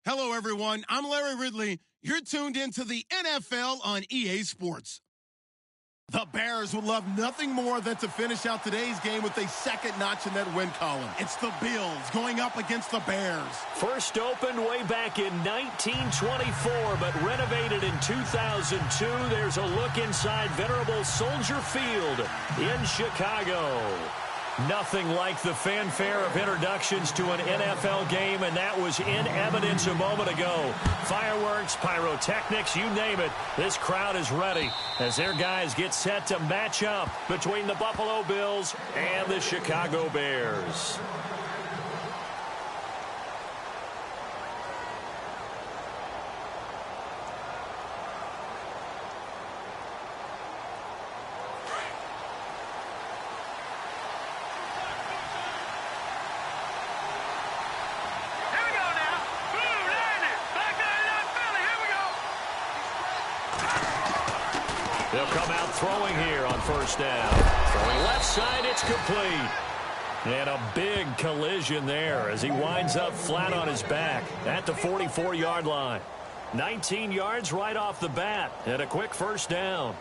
Hello, everyone. I'm Larry Ridley. You're tuned into the NFL on EA Sports. The Bears would love nothing more than to finish out today's game with a second notch in that win column. It's the Bills going up against the Bears. First opened way back in 1924, but renovated in 2002. There's a look inside venerable Soldier Field in Chicago. Nothing like the fanfare of introductions to an NFL game, and that was in evidence a moment ago. Fireworks, pyrotechnics, you name it. This crowd is ready as their guys get set to match up between the Buffalo Bills and the Chicago Bears. They'll come out throwing here on first down. Throwing left side, it's complete. And a big collision there as he winds up flat on his back at the 44-yard line. 19 yards right off the bat and a quick first down.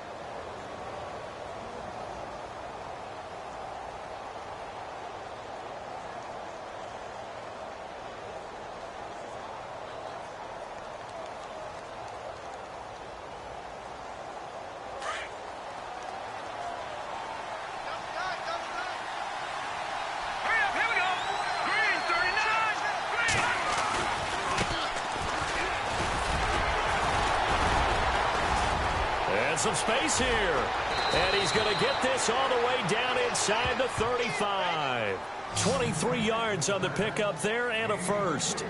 Some space here, and he's going to get this all the way down inside the 35. 23 yards on the pickup there and a first.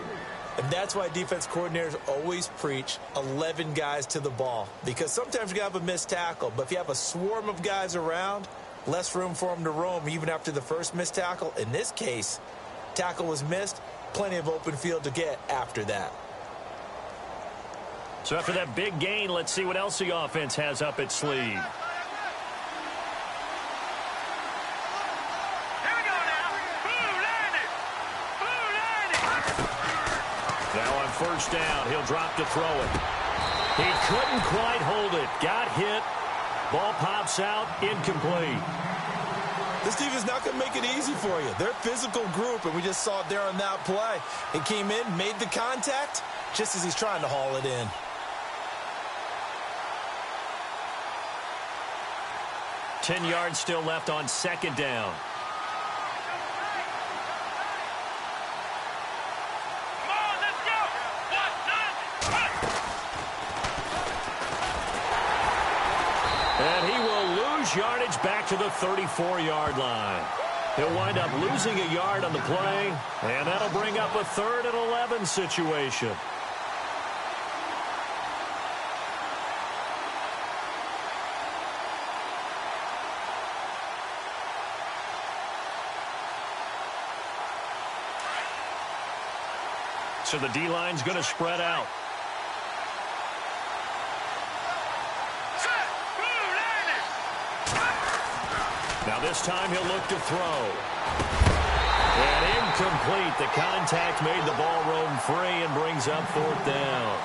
And that's why defense coordinators always preach 11 guys to the ball, because sometimes you have a missed tackle, but if you have a swarm of guys around, less room for them to roam even after the first missed tackle. In this case, tackle was missed, plenty of open field to get after that. So after that big gain, let's see what else the offense has up its sleeve. Here we go now. Blue landed. Blue landed. Now on first down, he'll drop to throw it. He couldn't quite hold it. Got hit. Ball pops out. Incomplete. This defense is not going to make it easy for you. They're a physical group, and we just saw it there on that play. It came in, made the contact, just as he's trying to haul it in. 10 yards still left on second down. Come on, let's go. 1, 9, 1. And he will lose yardage back to the 34-yard line. He'll wind up losing a yard on the play, and that'll bring up a 3rd and 11 situation. So the D-line's going to spread out. Now this time he'll look to throw. And incomplete. The contact made the ball roam free and brings up 4th down.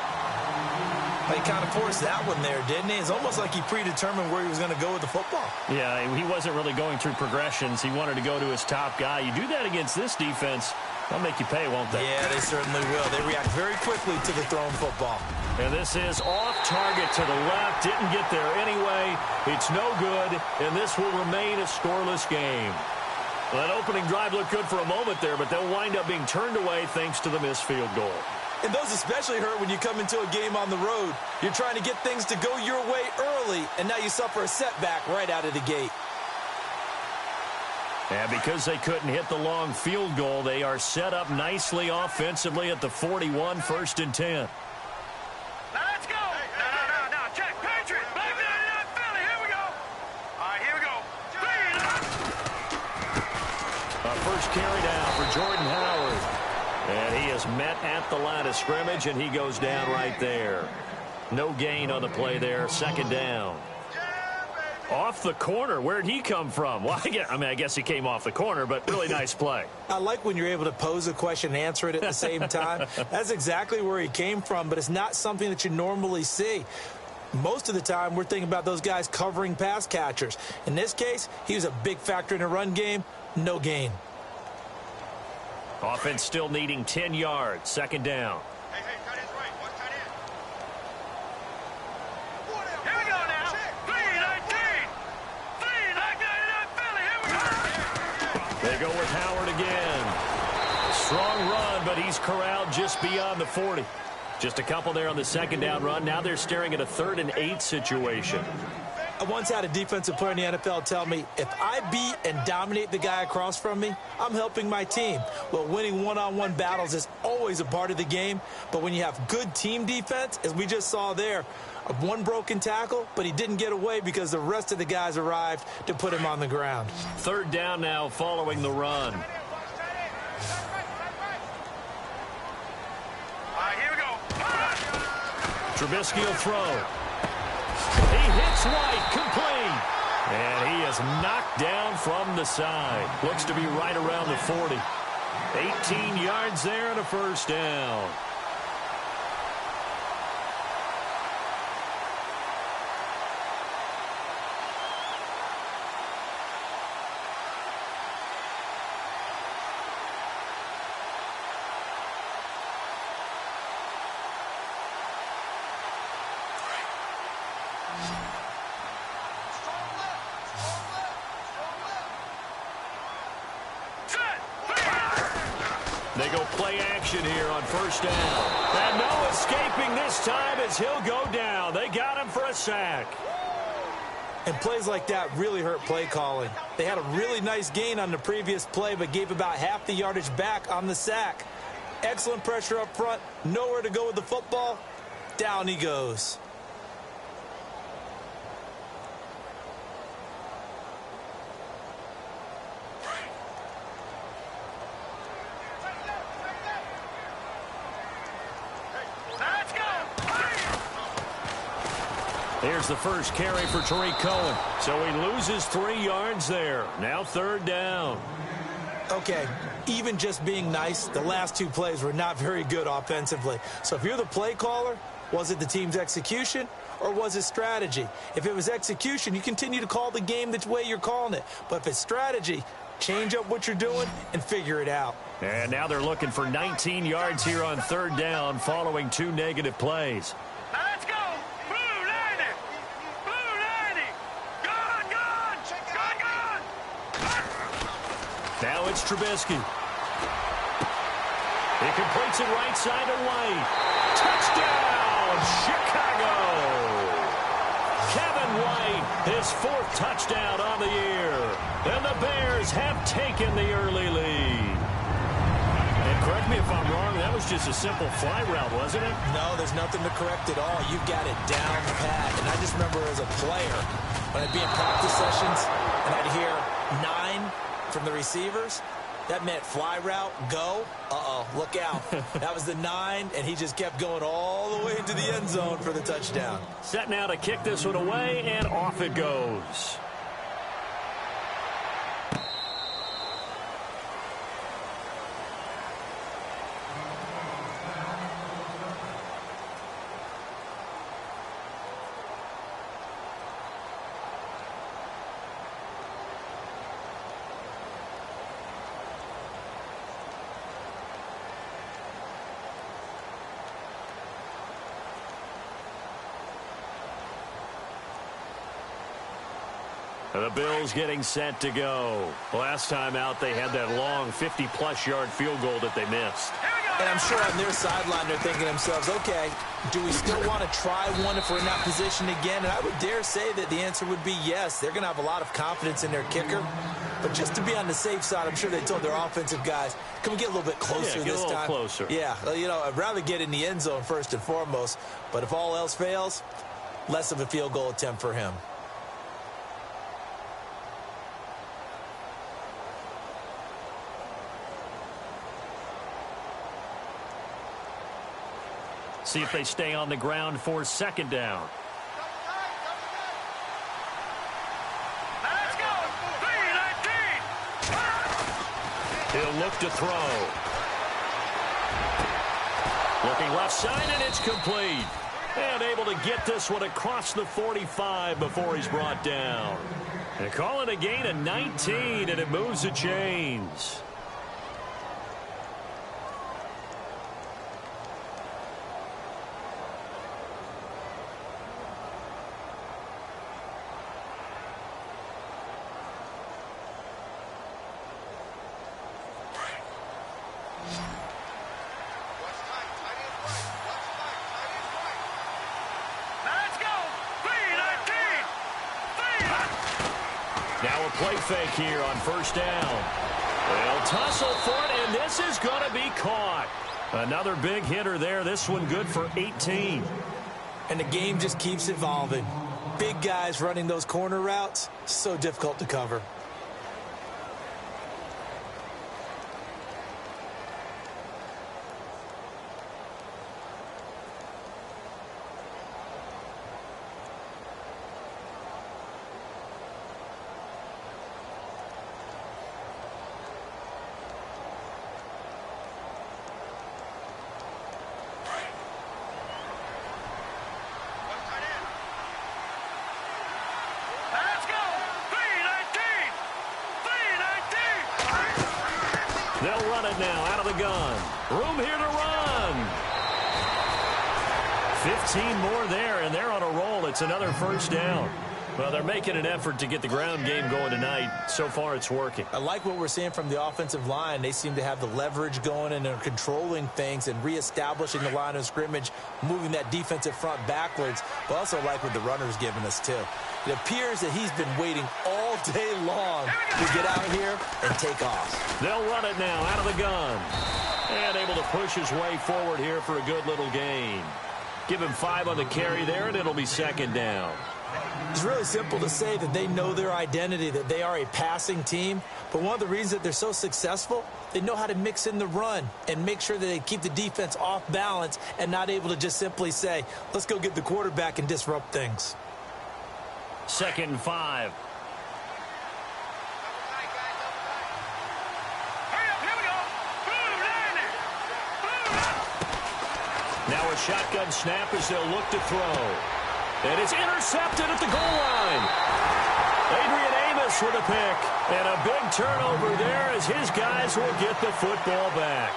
He kind of forced that one there, didn't he? It's almost like he predetermined where he was going to go with the football. Yeah, he wasn't really going through progressions. He wanted to go to his top guy. You do that against this defense, they'll make you pay, won't they? Yeah, they certainly will. They react very quickly to the thrown football. And this is off target to the left. Didn't get there anyway. It's no good, and this will remain a scoreless game. Well, that opening drive looked good for a moment there, but they'll wind up being turned away thanks to the missed field goal. And those especially hurt when you come into a game on the road. You're trying to get things to go your way early, and now you suffer a setback right out of the gate. And because they couldn't hit the long field goal, they are set up nicely offensively at the 41, 1st and 10. Now let's go. No. Check. Patriot. Black 99 Philly. Here we go. All right, here we go. A first carry down for Jordan Howard. And he is met at the line of scrimmage, and he goes down right there. No gain on the play there. 2nd down. Off the corner. Where'd he come from? Well, I guess he came off the corner, but really nice play. I like when you're able to pose a question and answer it at the same time. That's exactly where he came from, but it's not something that you normally see. Most of the time, we're thinking about those guys covering pass catchers. In this case, he was a big factor in the run game. No gain. Offense still needing 10 yards. Second down. Hey, cut in right. One cut in. Here we go now. 3-19. 3-99 Philly. Here we go. They go with Howard again. Strong run, but he's corralled just beyond the 40. Just a couple there on the second down run. Now they're staring at a 3rd and 8 situation. I once had a defensive player in the NFL tell me, if I beat and dominate the guy across from me, I'm helping my team. Well, winning one-on-one battles is always a part of the game, but when you have good team defense, as we just saw there, one broken tackle, but he didn't get away because the rest of the guys arrived to put him on the ground. 3rd down now following the run. Trubisky will throw. He hits White, complete. And he is knocked down from the side. Looks to be right around the 40. 18 yards there and a first down. They go play action here on first down. And no escaping this time as he'll go down. They got him for a sack. And plays like that really hurt play calling. They had a really nice gain on the previous play, but gave about half the yardage back on the sack. Excellent pressure up front. Nowhere to go with the football. Down he goes. Here's the first carry for Tariq Cohen. So he loses 3 yards there. Now 3rd down. Okay, even just being nice, the last 2 plays were not very good offensively. So if you're the play caller, was it the team's execution or was it strategy? If it was execution, you continue to call the game the way you're calling it. But if it's strategy, change up what you're doing and figure it out. And now they're looking for 19 yards here on 3rd down following 2 negative plays. Now let's go. Blue 90. Blue 90. Gone. Now it's Trubisky. He completes it right side to White. Touchdown, Chicago. Kevin White, his 4th touchdown on the year. And the Bears have taken the early lead. And correct me if I'm wrong, that was just a simple fly route, wasn't it? No, there's nothing to correct at all. You've got it down pat. And I just remember as a player, when I'd be in practice sessions and I'd hear 9 from the receivers, that meant fly route, go. Uh-oh, look out. That was the 9, and he just kept going all the way into the end zone for the touchdown. Set now to kick this one away, and off it goes. The Bills getting set to go. Last time out, they had that long 50-plus yard field goal that they missed. And I'm sure on their sideline, they're thinking to themselves, okay, do we still want to try one if we're in that position again? And I would dare say that the answer would be yes. They're going to have a lot of confidence in their kicker. But just to be on the safe side, I'm sure they told their offensive guys, can we get a little bit closer this time? Closer. Yeah, you know, I'd rather get in the end zone first and foremost. But if all else fails, less of a field goal attempt for him. See if they stay on the ground for 2nd down. look to throw. Looking left side, and it's complete. And able to get this one across the 45 before he's brought down. They call it a gain of 19, and it moves the chains. Now a play fake here on first down. They'll tussle for it, and this is going to be caught. Another big hitter there. This one good for 18. And the game just keeps evolving. Big guys running those corner routes, so difficult to cover. They'll run it now out of the gun. Room here to run. 15 more there, and they're on a roll. It's another first down. Well, they're making an effort to get the ground game going tonight. So far, it's working. I like what we're seeing from the offensive line. They seem to have the leverage going, and they're controlling things and reestablishing the line of scrimmage, moving that defensive front backwards. But also like what the runner's giving us, too. It appears that he's been waiting all day long to get out here and take off. They'll run it now out of the gun. And able to push his way forward here for a good little gain. Give him 5 on the carry there, and it'll be second down. It's really simple to say that they know their identity, that they are a passing team. But one of the reasons that they're so successful, they know how to mix in the run and make sure that they keep the defense off balance and not able to just simply say, let's go get the quarterback and disrupt things. Second and 5. Now a shotgun snap as they'll look to throw. And it's intercepted at the goal line. Adrian Amos with a pick. And a big turnover there as his guys will get the football back.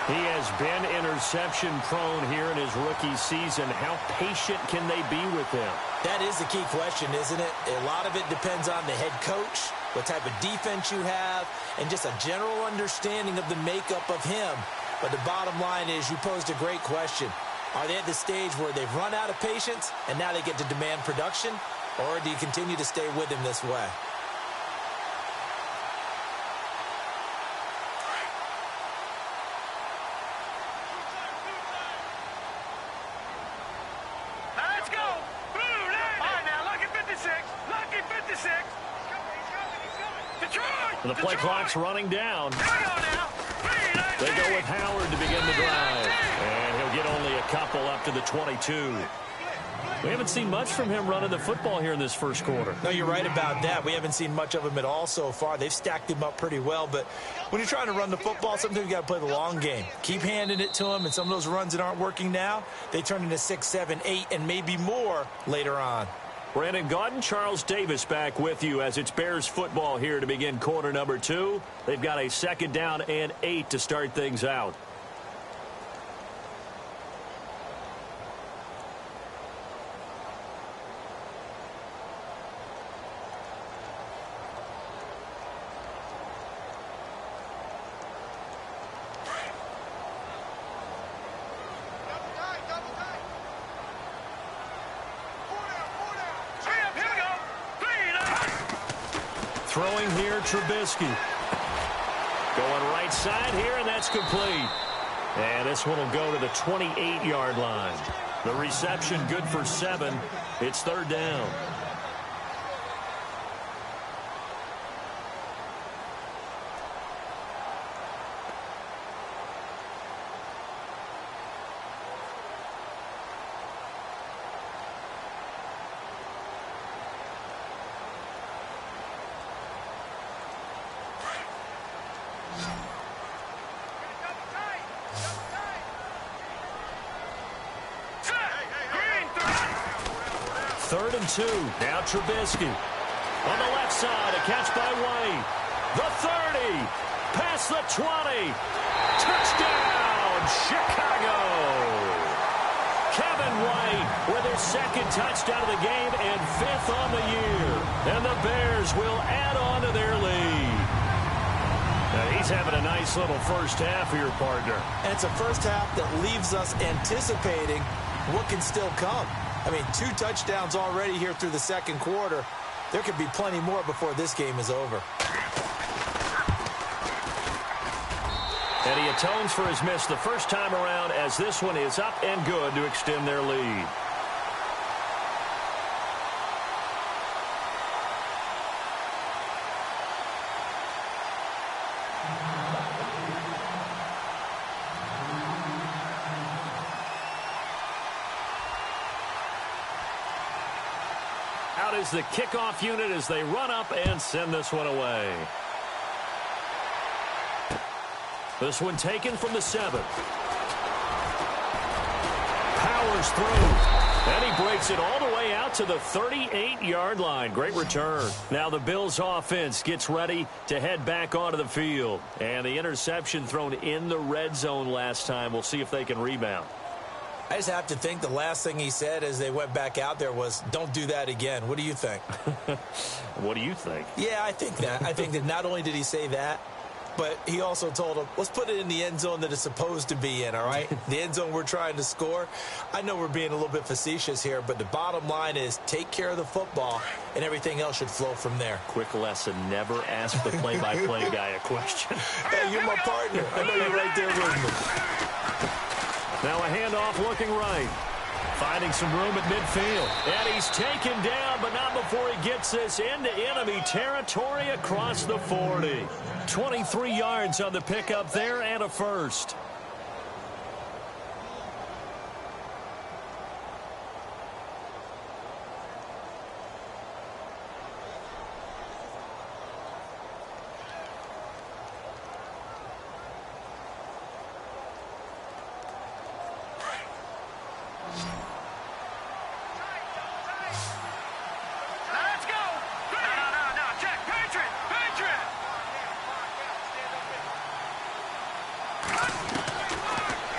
He has been interception prone here in his rookie season. How patient can they be with him? That is the key question, isn't it? A lot of it depends on the head coach, what type of defense you have, and just a general understanding of the makeup of him. But the bottom line is you posed a great question. Are they at the stage where they've run out of patience and now they get to demand production? Or do you continue to stay with him this way? Let's go. Blue, all right, now, lucky 56. Lucky 56. Detroit. The play clock's running down. Here we go now. They go with Howard to begin the drive. And he'll get only a couple up to the 22. We haven't seen much from him running the football here in this first quarter. No, you're right about that. We haven't seen much of him at all so far. They've stacked him up pretty well. But when you're trying to run the football, sometimes you got to play the long game. Keep handing it to him. And some of those runs that aren't working now, they turn into 6, 7, 8, and maybe more later on. Brandon Gaudin, Charles Davis back with you as it's Bears football here to begin quarter number 2. They've got a second down and 8 to start things out. Throwing here, Trubisky. Going right side here, and that's complete. And this one will go to the 28-yard line. The reception good for 7. It's third down. 3rd and 2. Now Trubisky. On the left side, a catch by White. The 30. Past the 20. Touchdown, Chicago. Kevin White with his 2nd touchdown of the game and 5th on the year. And the Bears will add on to their lead. Now he's having a nice little first half here, partner. And it's a first half that leaves us anticipating what can still come. I mean, 2 touchdowns already here through the 2nd quarter. There could be plenty more before this game is over. And he atones for his miss the first time around as this one is up and good to extend their lead. Out is the kickoff unit as they run up and send this one away. This one taken from the 7. Powers through. And he breaks it all the way out to the 38-yard line. Great return. Now the Bills offense gets ready to head back onto the field. And the interception thrown in the red zone last time. We'll see if they can rebound. I just have to think the last thing he said as they went back out there was, don't do that again. What do you think? What do you think? Yeah, I think that. I think that not only did he say that, but he also told him, let's put it in the end zone that it's supposed to be in, all right? The end zone we're trying to score. I know we're being a little bit facetious here, but the bottom line is take care of the football, and everything else should flow from there. Quick lesson, never ask the play-by-play guy a question. Hey, you're my partner. I know you're right there with me. Now a handoff looking right. Finding some room at midfield. And he's taken down, but not before he gets this into enemy territory across the 40. 23 yards on the pickup there and a first.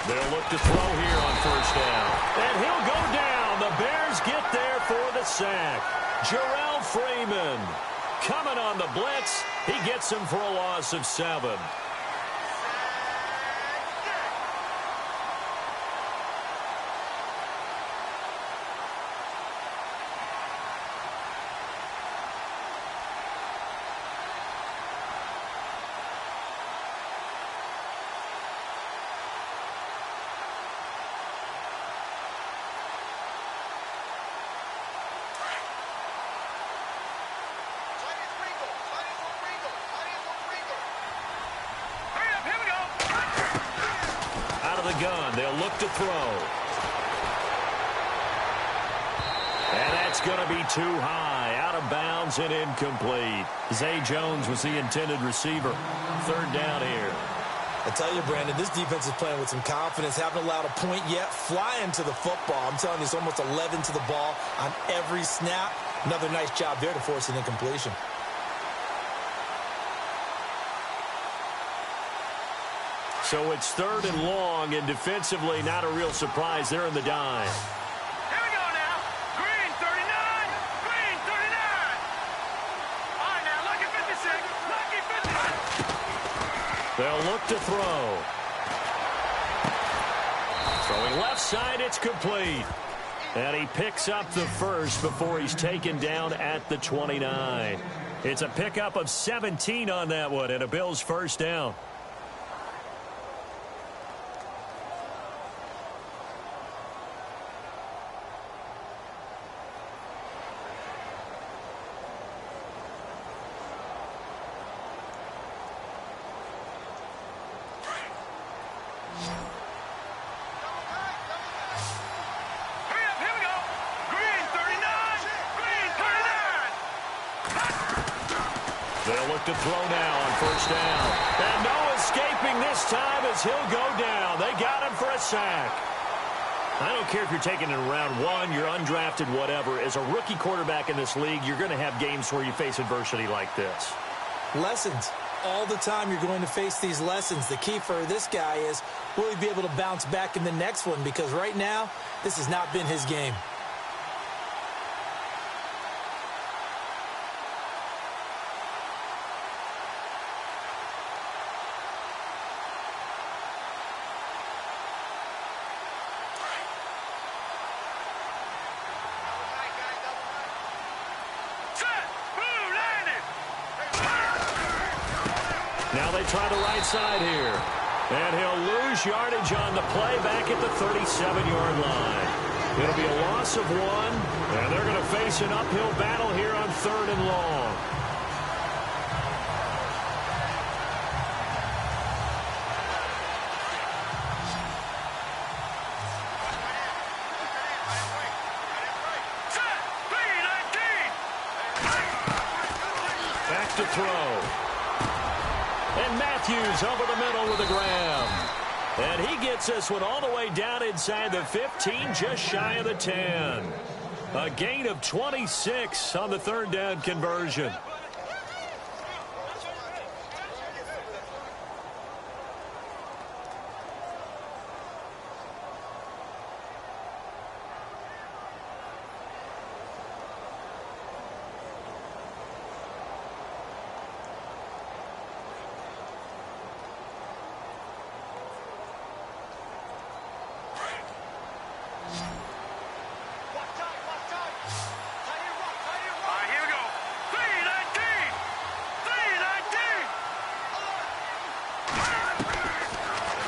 They'll look to throw here on first down. And he'll go down. The Bears get there for the sack. Jarrell Freeman coming on the blitz. He gets him for a loss of 7. Gun. They'll look to throw. And that's going to be too high. Out of bounds and incomplete. Zay Jones was the intended receiver. 3rd down here. I tell you, Brandon, this defense is playing with some confidence. Haven't allowed a point yet. Flying to the football. I'm telling you, it's almost 11 to the ball on every snap. Another nice job there to force an incompletion. So it's 3rd and long, and defensively not a real surprise. They're in the dime. Here we go now. Green 39. Green 39. All right, now, lucky 56. Lucky 56. They'll look to throw. Throwing left side, it's complete. And he picks up the first before he's taken down at the 29. It's a pickup of 17 on that one, and a Bills first down. They'll look to throw now on first down. And no escaping this time as he'll go down. They got him for a sack. I don't care if you're taking it in round 1, you're undrafted, whatever. As a rookie quarterback in this league, you're going to have games where you face adversity like this. Lessons. All the time you're going to face these lessons. The key for this guy is, will he be able to bounce back in the next one? Because right now, this has not been his game. Now they try the right side here. And he'll lose yardage on the play back at the 37-yard line. It'll be a loss of 1, and they're going to face an uphill battle here on 3rd and long. Back to throw. And Matthews over the middle with a grab. And he gets this one all the way down inside the 15, just shy of the 10. A gain of 26 on the 3rd down conversion.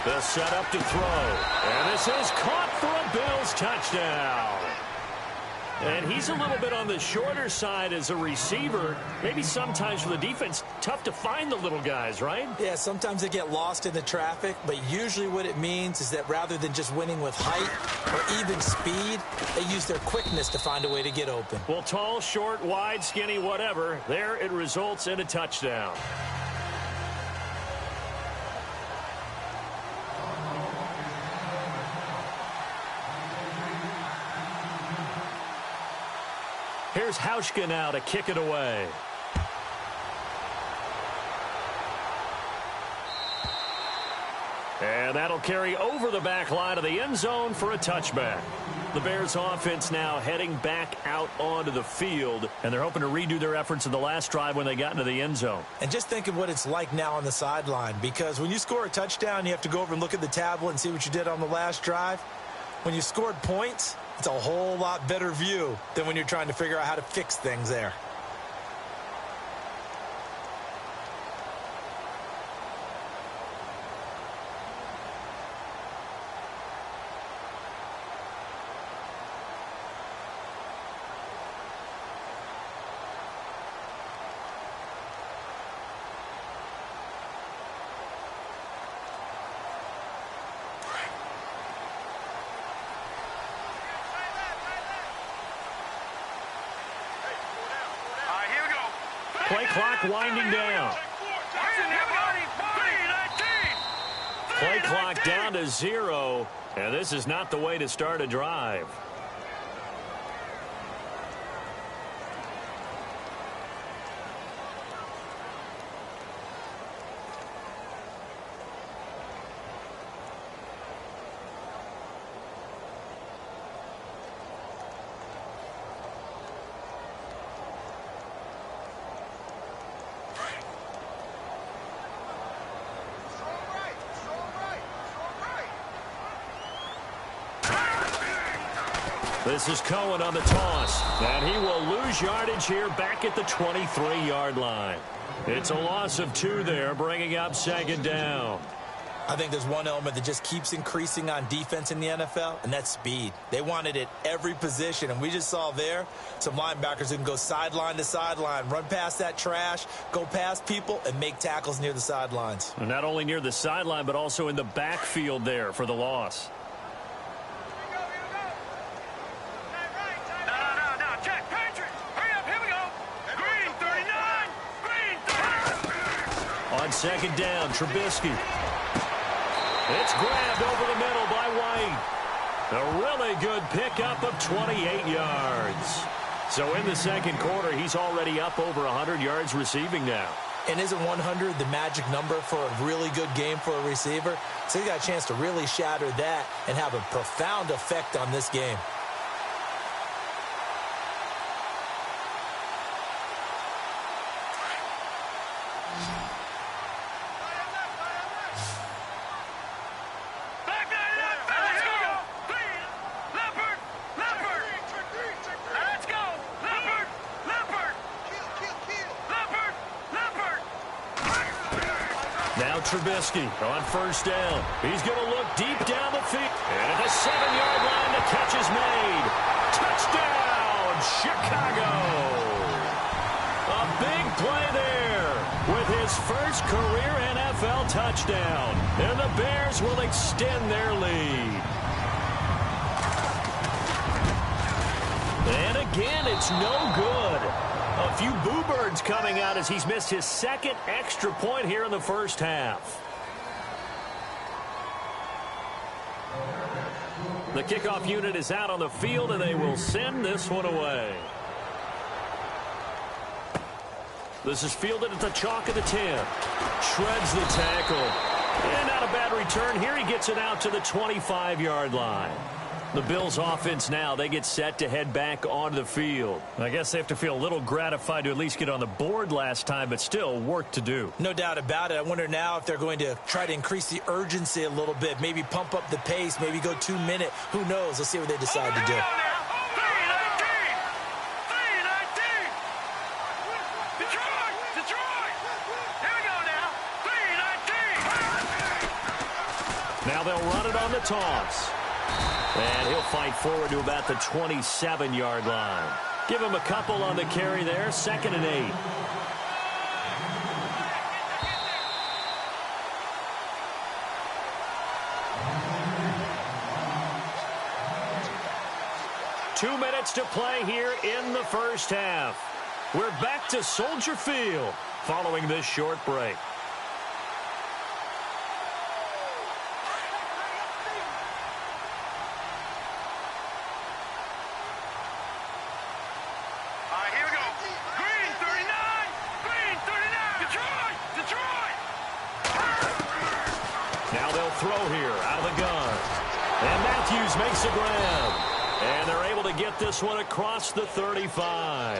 The setup to throw. And this is caught for a Bills touchdown. And he's a little bit on the shorter side as a receiver. Maybe sometimes for the defense, tough to find the little guys, right? Yeah, sometimes they get lost in the traffic, but usually what it means is that rather than just winning with height or even speed, they use their quickness to find a way to get open. Well, tall, short, wide, skinny, whatever, there it results in a touchdown. Here's Hauschka now to kick it away. And that'll carry over the back line of the end zone for a touchback. The Bears offense now heading back out onto the field, and they're hoping to redo their efforts in the last drive when they got into the end zone. And just think of what it's like now on the sideline, because when you score a touchdown, you have to go over and look at the tablet and see what you did on the last drive. When you scored points, it's a whole lot better view than when you're trying to figure out how to fix things there. Play clock winding down. Play clock down to 0, and this is not the way to start a drive. This is Cohen on the toss, and he will lose yardage here back at the 23-yard line. It's a loss of 2 there, bringing up 2nd down. I think there's one element that just keeps increasing on defense in the NFL, and that's speed. They want it at every position, and we just saw there some linebackers who can go sideline to sideline, run past that trash, go past people, and make tackles near the sidelines. And not only near the sideline, but also in the backfield there for the loss. On 2nd down, Trubisky. It's grabbed over the middle by White. A really really good pickup of 28 yards. So in the second quarter, he's already up over 100 yards receiving now. And isn't 100 the magic number for a really good game for a receiver? So he got a chance to really shatter that and have a profound effect on this game. Trubisky on first down. He's going to look deep down the field. And at the 7-yard line, the catch is made. Touchdown, Chicago. A big play there with his first career NFL touchdown. And the Bears will extend their lead. And again, it's no good. A few boo birds coming out as he's missed his second extra point here in the first half. The kickoff unit is out on the field, and they will send this one away. This is fielded at the chalk of the 10. Shreds the tackle. And not a bad return. Here he gets it out to the 25-yard line. The Bills offense now, they get set to head back onto the field. I guess they have to feel a little gratified to at least get on the board last time, but still work to do. No doubt about it. I wonder now if they're going to try to increase the urgency a little bit, maybe pump up the pace, maybe go 2-minute. Who knows? Let's see what they decide to do. Now they'll run it on the toss. And he'll fight forward to about the 27-yard line. Give him a couple on the carry there. 2nd and 8. Two minutes to play here in the first half. We're back to Soldier Field following this short break. Throw here out of the gun. And Matthews makes a grab. And they're able to get this one across the 35.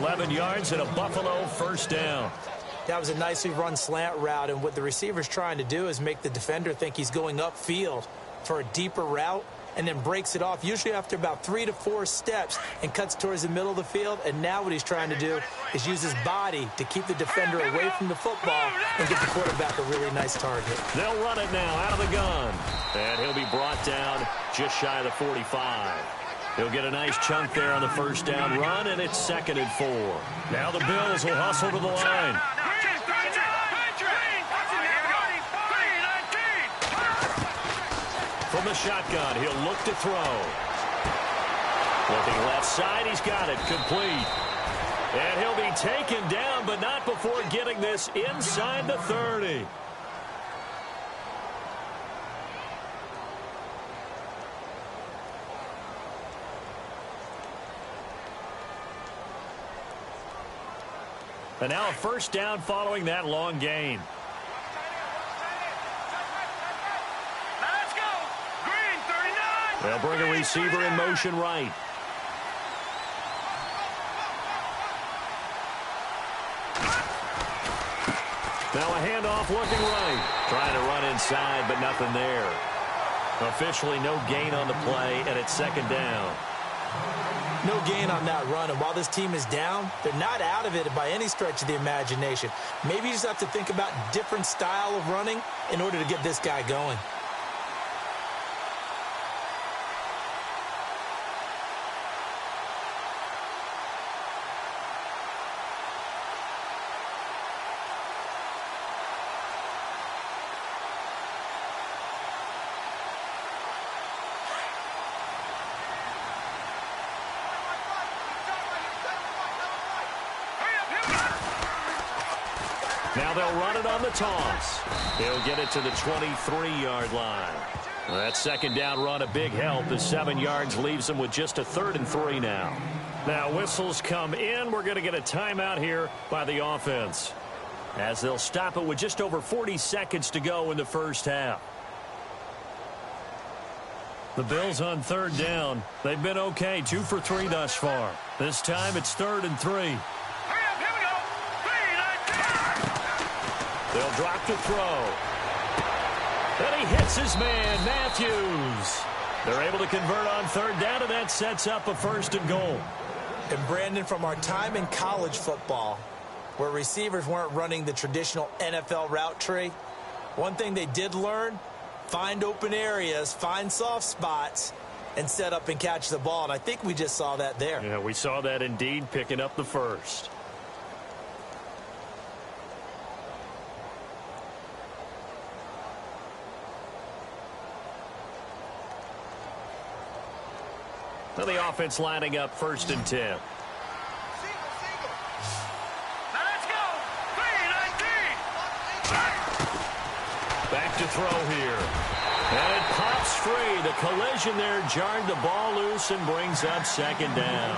11 yards and a Buffalo first down. That was a nicely run slant route, and what the receiver's trying to do is make the defender think he's going upfield for a deeper route, and then breaks it off, usually after about 3 to 4 steps, and cuts towards the middle of the field. And now what he's trying to do is use his body to keep the defender away from the football and get the quarterback a really nice target. They'll run it now out of the gun. And he'll be brought down just shy of the 45. He'll get a nice chunk there on the first down run, and it's 2nd and 4. Now the Bills will hustle to the line. From the shotgun, he'll look to throw. Looking left side, he's got it complete. And he'll be taken down, but not before getting this inside the 30. And now a first down following that long gain. They'll bring a receiver in motion right. Now a handoff looking right. Trying to run inside, but nothing there. Officially no gain on the play, and it's 2nd down. No gain on that run, and while this team is down, they're not out of it by any stretch of the imagination. Maybe you just have to think about different style of running in order to get this guy going. Now they'll run it on the toss. He'll get it to the 23-yard line. Well, that second down run a big help. The 7 yards leaves them with just a 3rd and 3 now. Now whistles come in. We're going to get a timeout here by the offense, as they'll stop it with just over 40 seconds to go in the first half. The Bills on 3rd down. They've been okay, 2 for 3 thus far. This time it's 3rd and 3. Hurry up, here we go. 3, 19. They'll drop to throw. And he hits his man, Matthews. They're able to convert on 3rd down, and that sets up a 1st and goal. And Brandon, from our time in college football, where receivers weren't running the traditional NFL route tree, one thing they did learn: find open areas, find soft spots, and set up and catch the ball. And I think we just saw that there. Yeah, we saw that indeed, picking up the 1st. Well, the offense lining up 1st and 10. Now let's go. 3, 19. Back to throw here. And it pops free. The collision there jarred the ball loose and brings up 2nd down.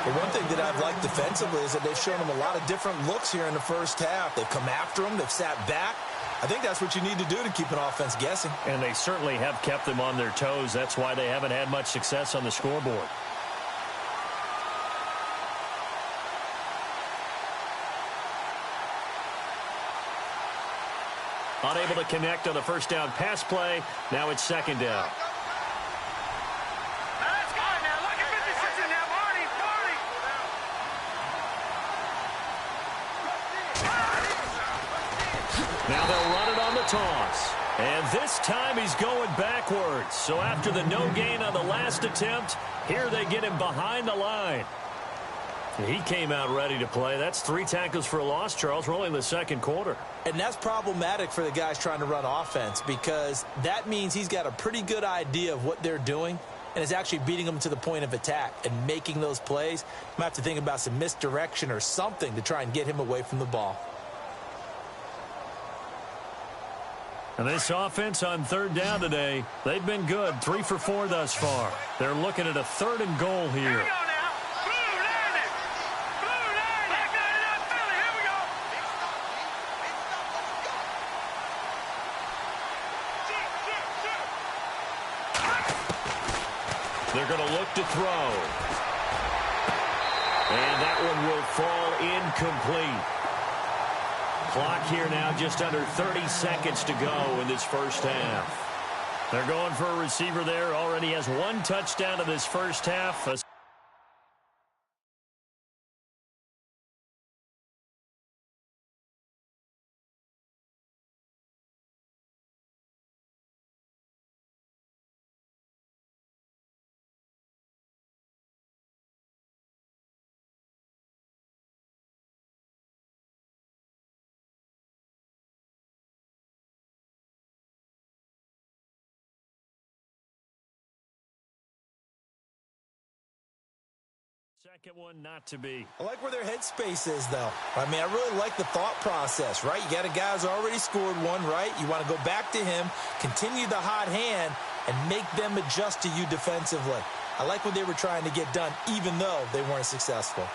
The one thing that I've liked defensively is that they've shown them a lot of different looks here in the first half. They've come after them. They've sat back. I think that's what you need to do to keep an offense guessing. And they certainly have kept them on their toes. That's why they haven't had much success on the scoreboard. Unable to connect on the 1st down pass play. Now it's 2nd down. Now let's go. Now look at 56 now, Barney. Now they'll run it on the toss. And this time he's going backwards. So after the no gain on the last attempt, here they get him behind the line. He came out ready to play. That's 3 tackles for a loss, Charles. We're only in the 2nd quarter. And that's problematic for the guys trying to run offense, because that means he's got a pretty good idea of what they're doing and is actually beating them to the point of attack and making those plays. You might have to think about some misdirection or something to try and get him away from the ball. And this offense on 3rd down today, they've been good. 3 for 4 thus far. They're looking at a 3rd and goal Here here. we go now. Blue 90. Blue 90. Back 99 Philly. Here we go. They're going to look to throw. And that one will fall incomplete. Clock here now just under 30 seconds to go in this first half. They're going for a receiver there. Already has 1 touchdown in this first half. Second one not to be. I like where their headspace is, though. I mean, I really like the thought process, right? You got a guy who's already scored one, right? You want to go back to him, continue the hot hand, and make them adjust to you defensively. I like what they were trying to get done, even though they weren't successful.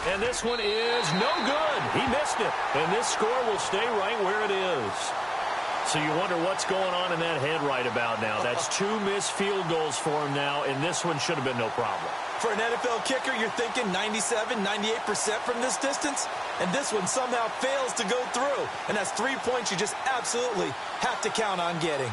And this one is no good. He missed it. And this score will stay right where it is. So you wonder what's going on in that head right about now. That's 2 missed field goals for him now, and this one should have been no problem. For an NFL kicker, you're thinking 97, 98% from this distance, and this one somehow fails to go through. And that's 3 points you just absolutely have to count on getting.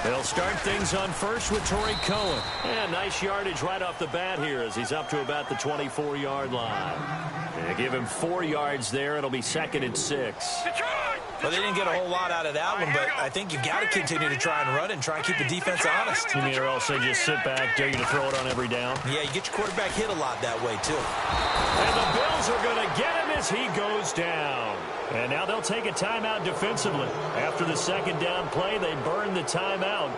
They'll They'll start things on first with Torrey Cohen. And nice yardage right off the bat here as he's up to about the 24-yard line. And give him 4 yards there. It'll be 2nd and 6. Well, they didn't get a whole lot out of that one, but I think you got to continue to try and run and try and keep the defense honest. You mean or else they just sit back, dare you to throw it on every down? Yeah, you get your quarterback hit a lot that way, too. And the Bills are going to get him as he goes down. And now they'll take a timeout defensively. After the 2nd down play, they burn the timeout,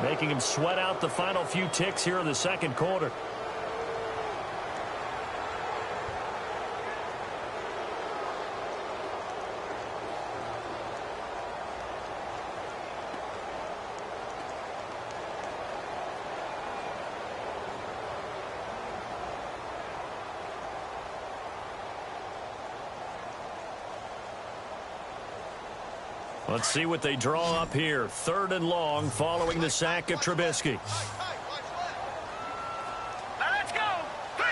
making him sweat out the final few ticks here in the 2nd quarter. Let's see what they draw up here. 3rd and long following the sack of Trubisky. Let's go. 3-19.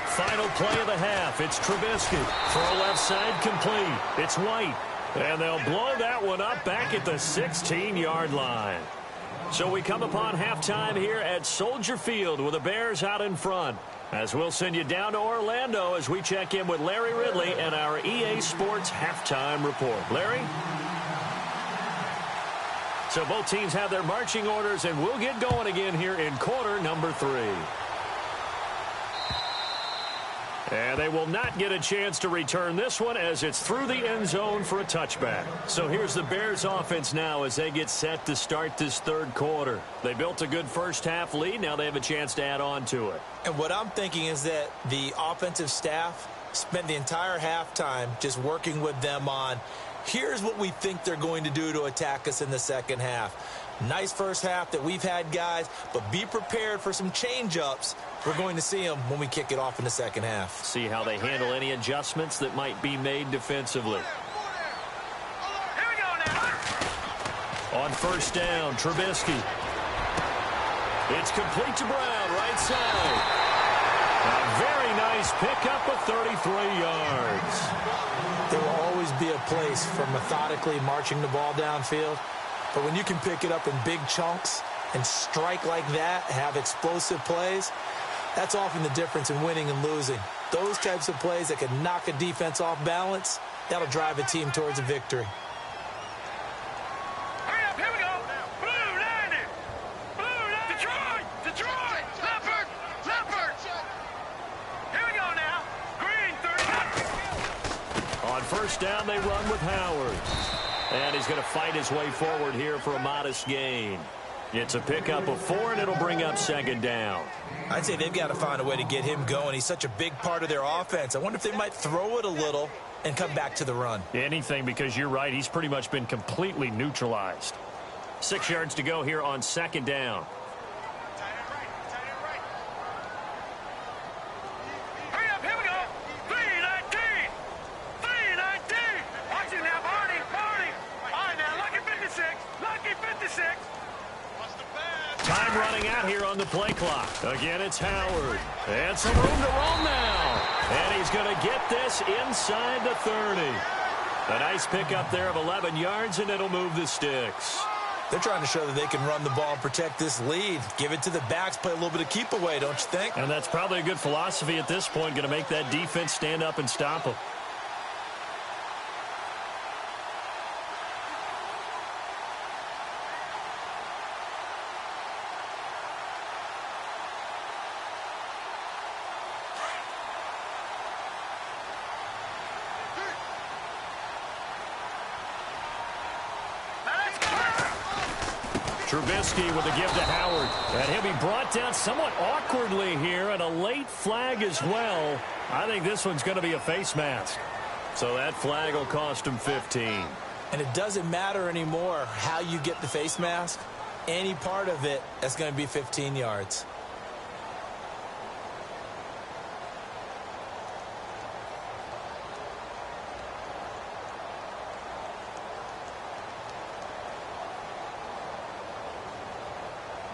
Final play of the half. It's Trubisky. Throw left side complete. It's White. And they'll blow that one up back at the 16-yard line. So we come upon halftime here at Soldier Field with the Bears out in front. As we'll send you down to Orlando as we check in with Larry Ridley and our EA Sports Halftime Report. Larry? So both teams have their marching orders, and we'll get going again here in quarter number 3. And they will not get a chance to return this one as it's through the end zone for a touchback. So here's the Bears offense now as they get set to start this 3rd quarter. They built a good first half lead. Now they have a chance to add on to it. And what I'm thinking is that the offensive staff spent the entire halftime just working with them on, here's what we think they're going to do to attack us in the 2nd half. Nice first half that we've had, guys, but be prepared for some change-ups. We're going to see them when we kick it off in the 2nd half. See how they handle any adjustments that might be made defensively. Here we go now. On 1st down, Trubisky. It's complete to Brown, right side. A very nice pickup of 33 yards. There will always be a place for methodically marching the ball downfield. But when you can pick it up in big chunks and strike like that, have explosive plays, that's often the difference in winning and losing. Those types of plays that can knock a defense off balance, that'll drive a team towards a victory. Hurry up, here we go. Blue 90. Blue 90. Detroit. Leopard. Here we go now. Green 30. On 1st down, they run with Howard. And he's going to fight his way forward here for a modest gain. It's a pickup of 4, and it'll bring up 2nd down. I'd say they've got to find a way to get him going. He's such a big part of their offense. I wonder if they might throw it a little and come back to the run. Anything, because you're right. He's pretty much been completely neutralized. 6 yards to go here on 2nd down. Hurry up, here we go. 3-19. 3-19. Watch it now, Barney. All right, now, lucky 56. Lucky 56. Time running out here on the play clock. Again, it's Howard. And some room to roam now. And he's going to get this inside the 30. A nice pickup there of 11 yards, and it'll move the sticks. They're trying to show that they can run the ball and protect this lead. Give it to the backs, play a little bit of keep away, don't you think? And that's probably a good philosophy at this point, going to make that defense stand up and stop them. Trubisky with a give to Howard. And he'll be brought down somewhat awkwardly here, and a late flag as well. I think this one's going to be a face mask. So that flag will cost him 15. And it doesn't matter anymore how you get the face mask. Any part of it, that's going to be 15 yards.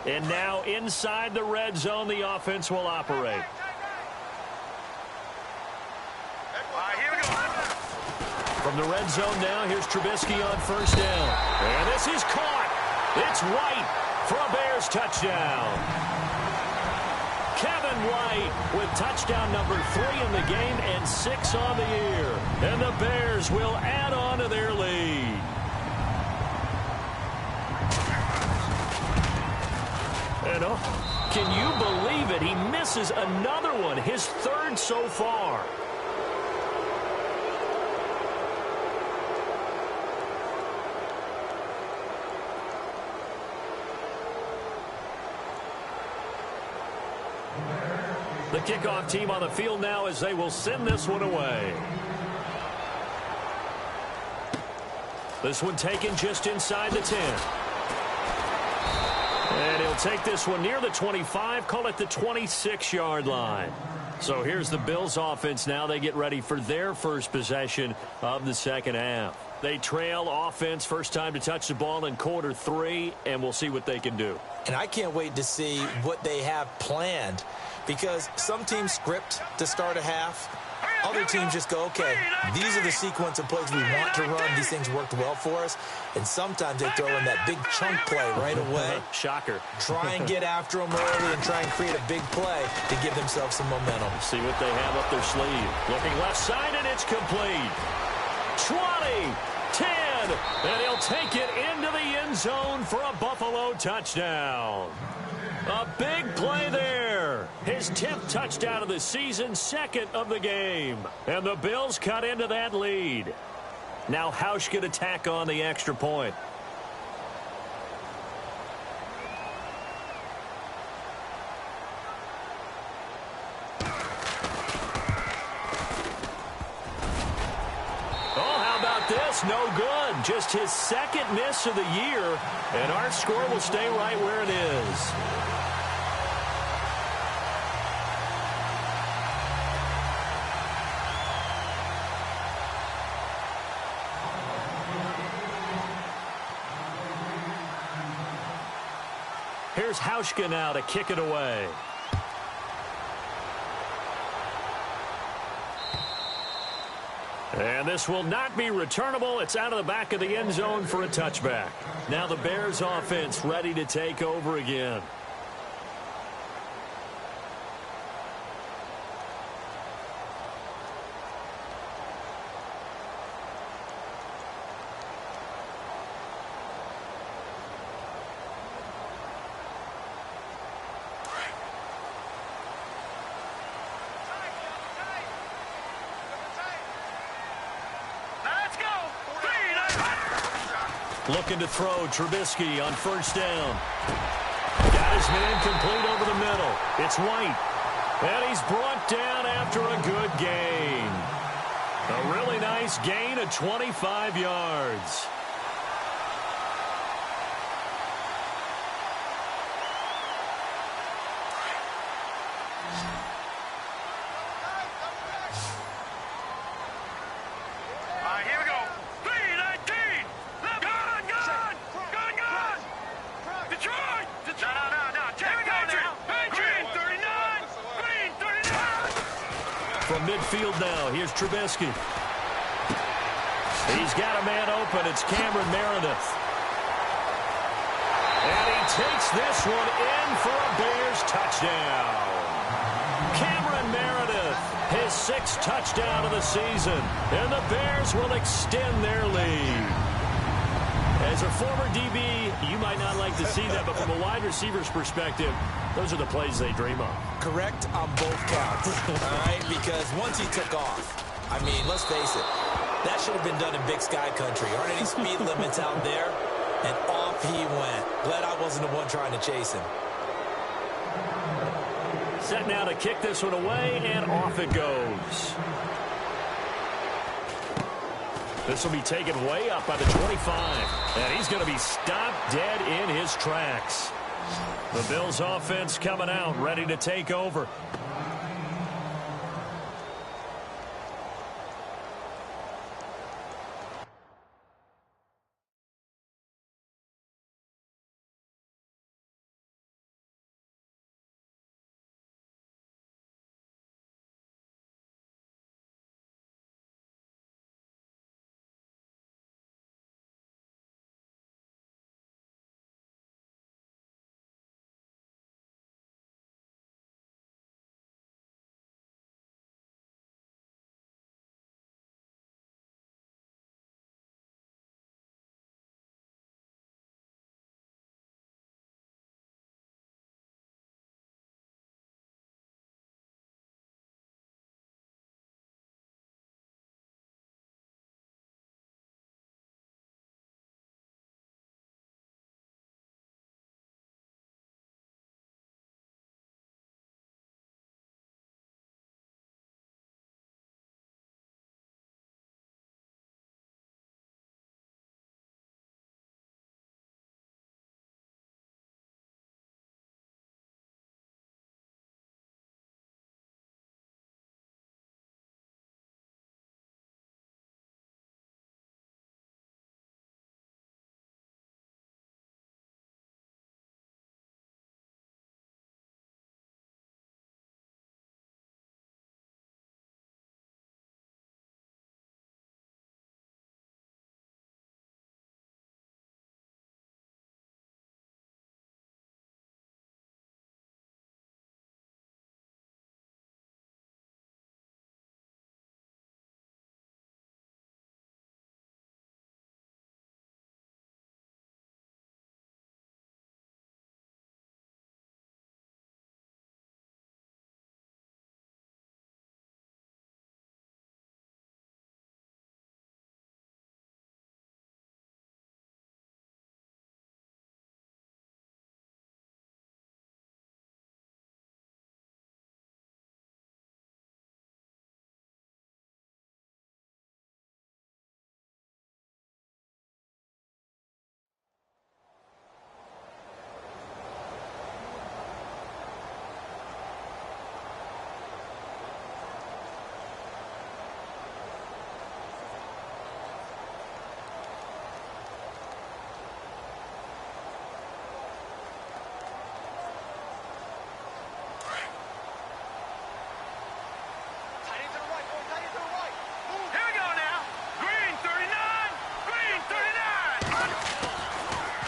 And now inside the red zone, the offense will operate. Here we go. From the red zone now, here's Trubisky on first down. And this is caught. It's White for a Bears touchdown. Kevin White with touchdown number 3 in the game and 6 on the year. And the Bears will add on to their lead. And can you believe it? He misses another one, his 3rd so far. The kickoff team on the field now as they will send this one away. This one taken just inside the 10. And he'll take this one near the 25, call it the 26-yard line. So here's the Bills offense now. They get ready for their first possession of the second half. They trail offense, first time to touch the ball in quarter 3, and we'll see what they can do. And I can't wait to see what they have planned, because some teams script to start a half. Other teams just go, okay, these are the sequence of plays we want to run. These things worked well for us. And sometimes they throw in that big chunk play right away. Shocker. Try and get after them early and try and create a big play to give themselves some momentum. See what they have up their sleeve. Looking left side, and it's complete. 20, 10, and he'll take it into the end zone for a Buffalo touchdown. A big play there. His 10th touchdown of the season, 2nd of the game. And the Bills cut into that lead. Now Hausch can attack on the extra point. Oh, how about this? No good. Just his 2nd miss of the year. And our score will stay right where it is. Here's Hauschka now to kick it away. And this will not be returnable. It's out of the back of the end zone for a touchback. Now the Bears offense ready to take over again. Looking to throw, Trubisky on first down. Got his man complete over the middle. It's White. And he's brought down after a good gain. A really nice gain of 25 yards. From midfield now, here's Trubisky. He's got a man open. It's Cameron Meredith. And he takes this one in for a Bears touchdown. Cameron Meredith, his 6th touchdown of the season. And the Bears will extend their lead. As a former DB, you might not like to see that, but from a wide receiver's perspective, those are the plays they dream of. Correct on both counts, all right? Because once he took off, I mean, let's face it, that should have been done in Big Sky Country. Aren't any speed limits out there? And off he went. Glad I wasn't the one trying to chase him. Set now to kick this one away, and off it goes. This will be taken way up by the 25. And he's going to be stopped dead in his tracks. The Bills offense coming out, ready to take over.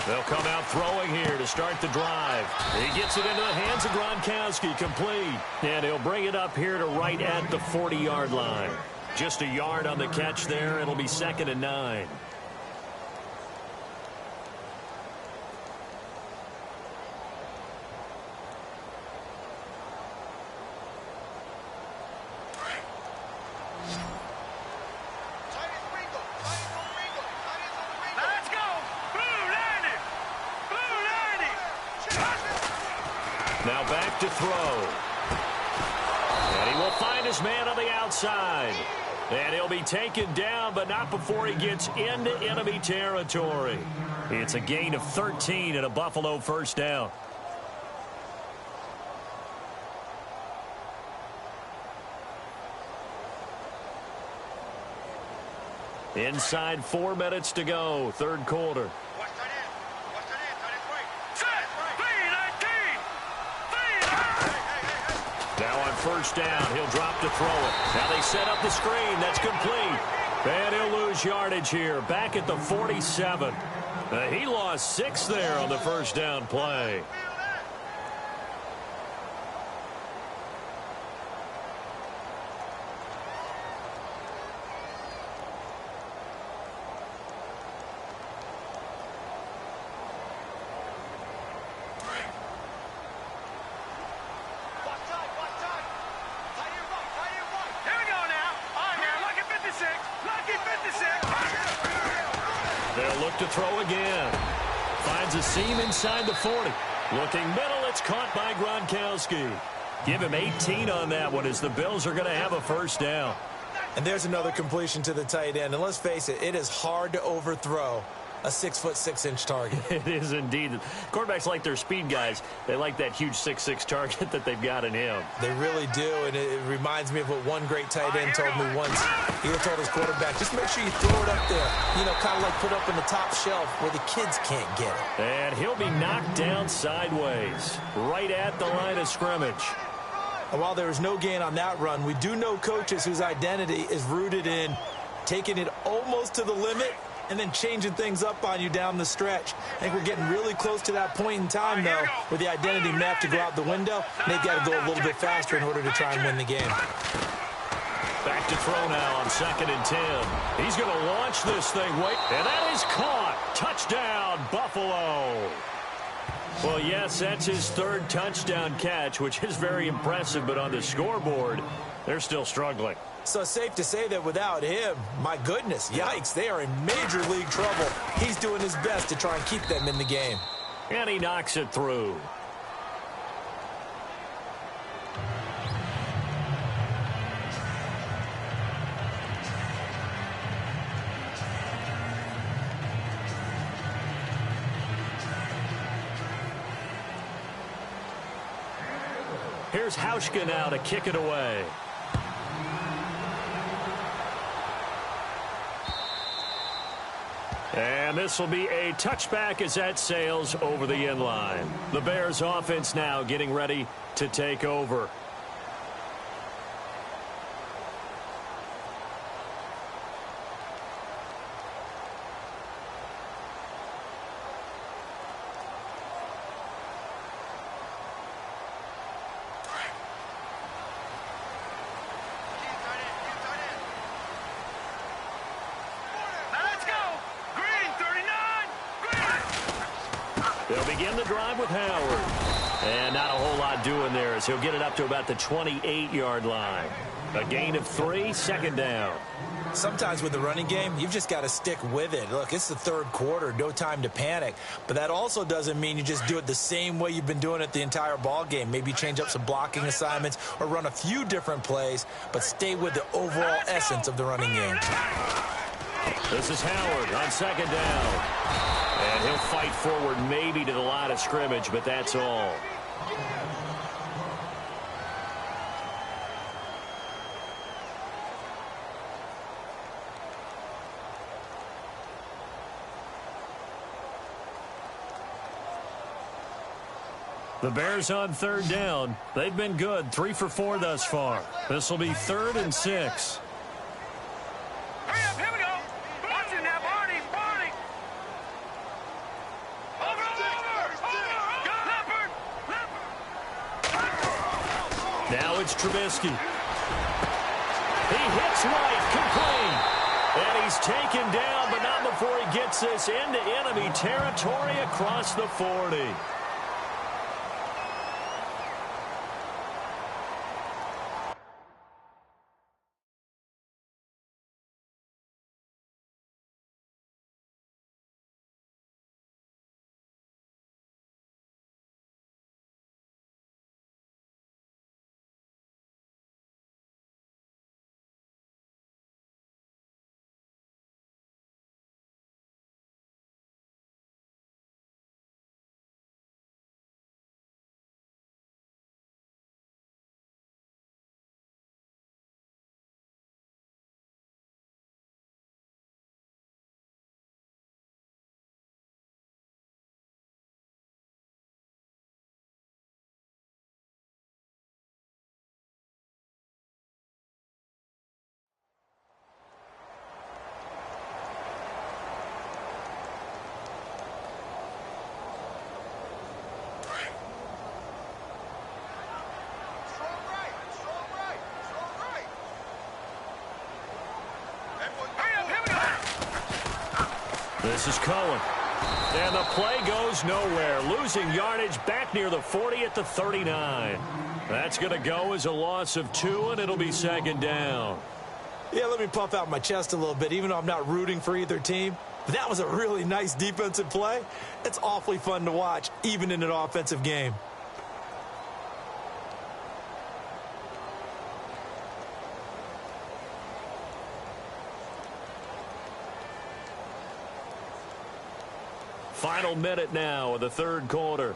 They'll come out throwing here to start the drive. He gets it into the hands of Gronkowski, complete. And he'll bring it up here to right at the 40-yard line. Just a yard on the catch there. It'll be 2nd and 9. Now back to throw. And he will find his man on the outside. And he'll be taken down, but not before he gets into enemy territory. It's a gain of 13 and a Buffalo first down. Inside 4 minutes to go, third quarter. Now on first down, he'll drop to throw it. Now they set up the screen. That's complete. And he'll lose yardage here. Back at the 47. He lost 6 there on the first down play. They'll look to throw again. Finds a seam inside the 40. Looking middle, it's caught by Gronkowski. Give him 18 on that one as the Bills are going to have a first down. And there's another completion to the tight end. And let's face it, it is hard to overthrow a 6'6" target. It is indeed. Quarterbacks like their speed guys. They like that huge 6'6" target that they've got in him. They really do, and it reminds me of what one great tight end told me once. He told his quarterback, just make sure you throw it up there. You know, kind of like put up in the top shelf where the kids can't get it. And he'll be knocked down sideways, right at the line of scrimmage. And while there is no gain on that run, we do know coaches whose identity is rooted in taking it almost to the limit and then changing things up on you down the stretch. I think we're getting really close to that point in time, though, where the identity may have to go out the window. They've got to go a little bit faster in order to try and win the game. Back to throw now on 2nd and 10. He's going to launch this thing. Wait, and that is caught. Touchdown, Buffalo. Well, yes, that's his 3rd touchdown catch, which is very impressive, but on the scoreboard, they're still struggling. So it's safe to say that without him, my goodness, yikes, they are in major league trouble. He's doing his best to try and keep them in the game. And he knocks it through. Here's Hauschka now to kick it away. And this will be a touchback as that sails over the end line. The Bears offense now getting ready to take over. They'll begin the drive with Howard. And not a whole lot doing there as he'll get it up to about the 28-yard line. A gain of 3, 2nd down. Sometimes with the running game, you've just got to stick with it. Look, it's the 3rd quarter, no time to panic. But that also doesn't mean you just do it the same way you've been doing it the entire ball game. Maybe change up some blocking assignments or run a few different plays, but stay with the overall essence of the running game. This is Howard on 2nd down. And he'll fight forward maybe to the line of scrimmage, but that's all. The Bears on 3rd down. They've been good, 3 for 4 thus far. This will be 3rd and 6. Hurry up, here we go. Watch it now, Barney. it's Trubisky. He hits White, complete. And he's taken down, but not before he gets this into enemy territory across the 40. This is Cohen. And the play goes nowhere. Losing yardage back near the 40 at the 39. That's going to go as a loss of 2, and it'll be second down. Yeah, let me puff out my chest a little bit, even though I'm not rooting for either team. But that was a really nice defensive play. It's awfully fun to watch, even in an offensive game. Final minute now of the third quarter.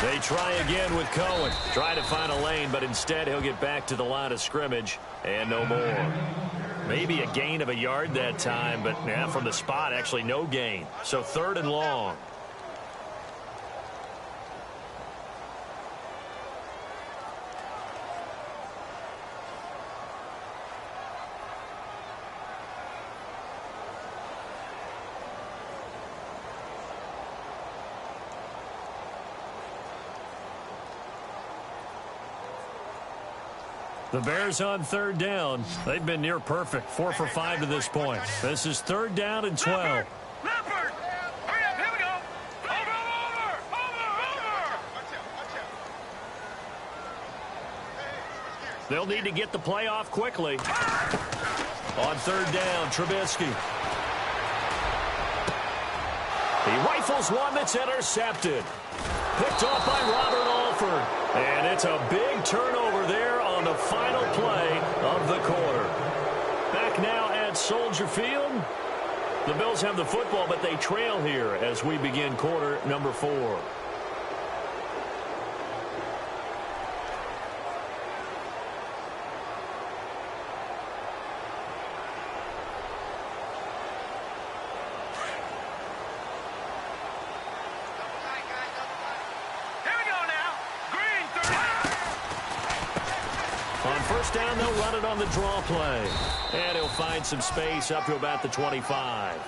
They try again with Cohen. Try to find a lane, but instead he'll get back to the line of scrimmage and no more. Maybe a gain of a yard that time, but now from the spot, actually no gain. So third and long. The Bears on third down. They've been near perfect. 4 for 5 to this point. This is third down and 12. Leopard! Hurry up, here we go! Over! They'll need to get the play off quickly. On third down, Trubisky. He rifles one that's intercepted. Picked off by Robert Alford. And it's a big turnover there on the final play of the quarter. Back now at Soldier Field. The Bills have the football, but they trail here as we begin quarter number 4. Down, they'll run it on the draw play. And he'll find some space up to about the 25.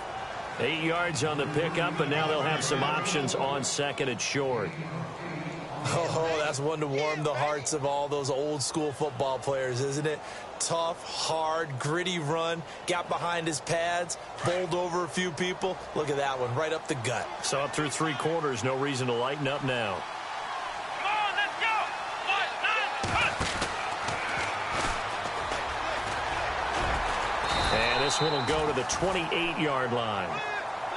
8 yards on the pickup, and now they'll have some options on second and short. Oh, that's one to warm the hearts of all those old school football players, isn't it? Tough, hard, gritty run. Got behind his pads, bowled over a few people. Look at that one, right up the gut. So up through 3 quarters, no reason to lighten up now. This one will go to the 28-yard line.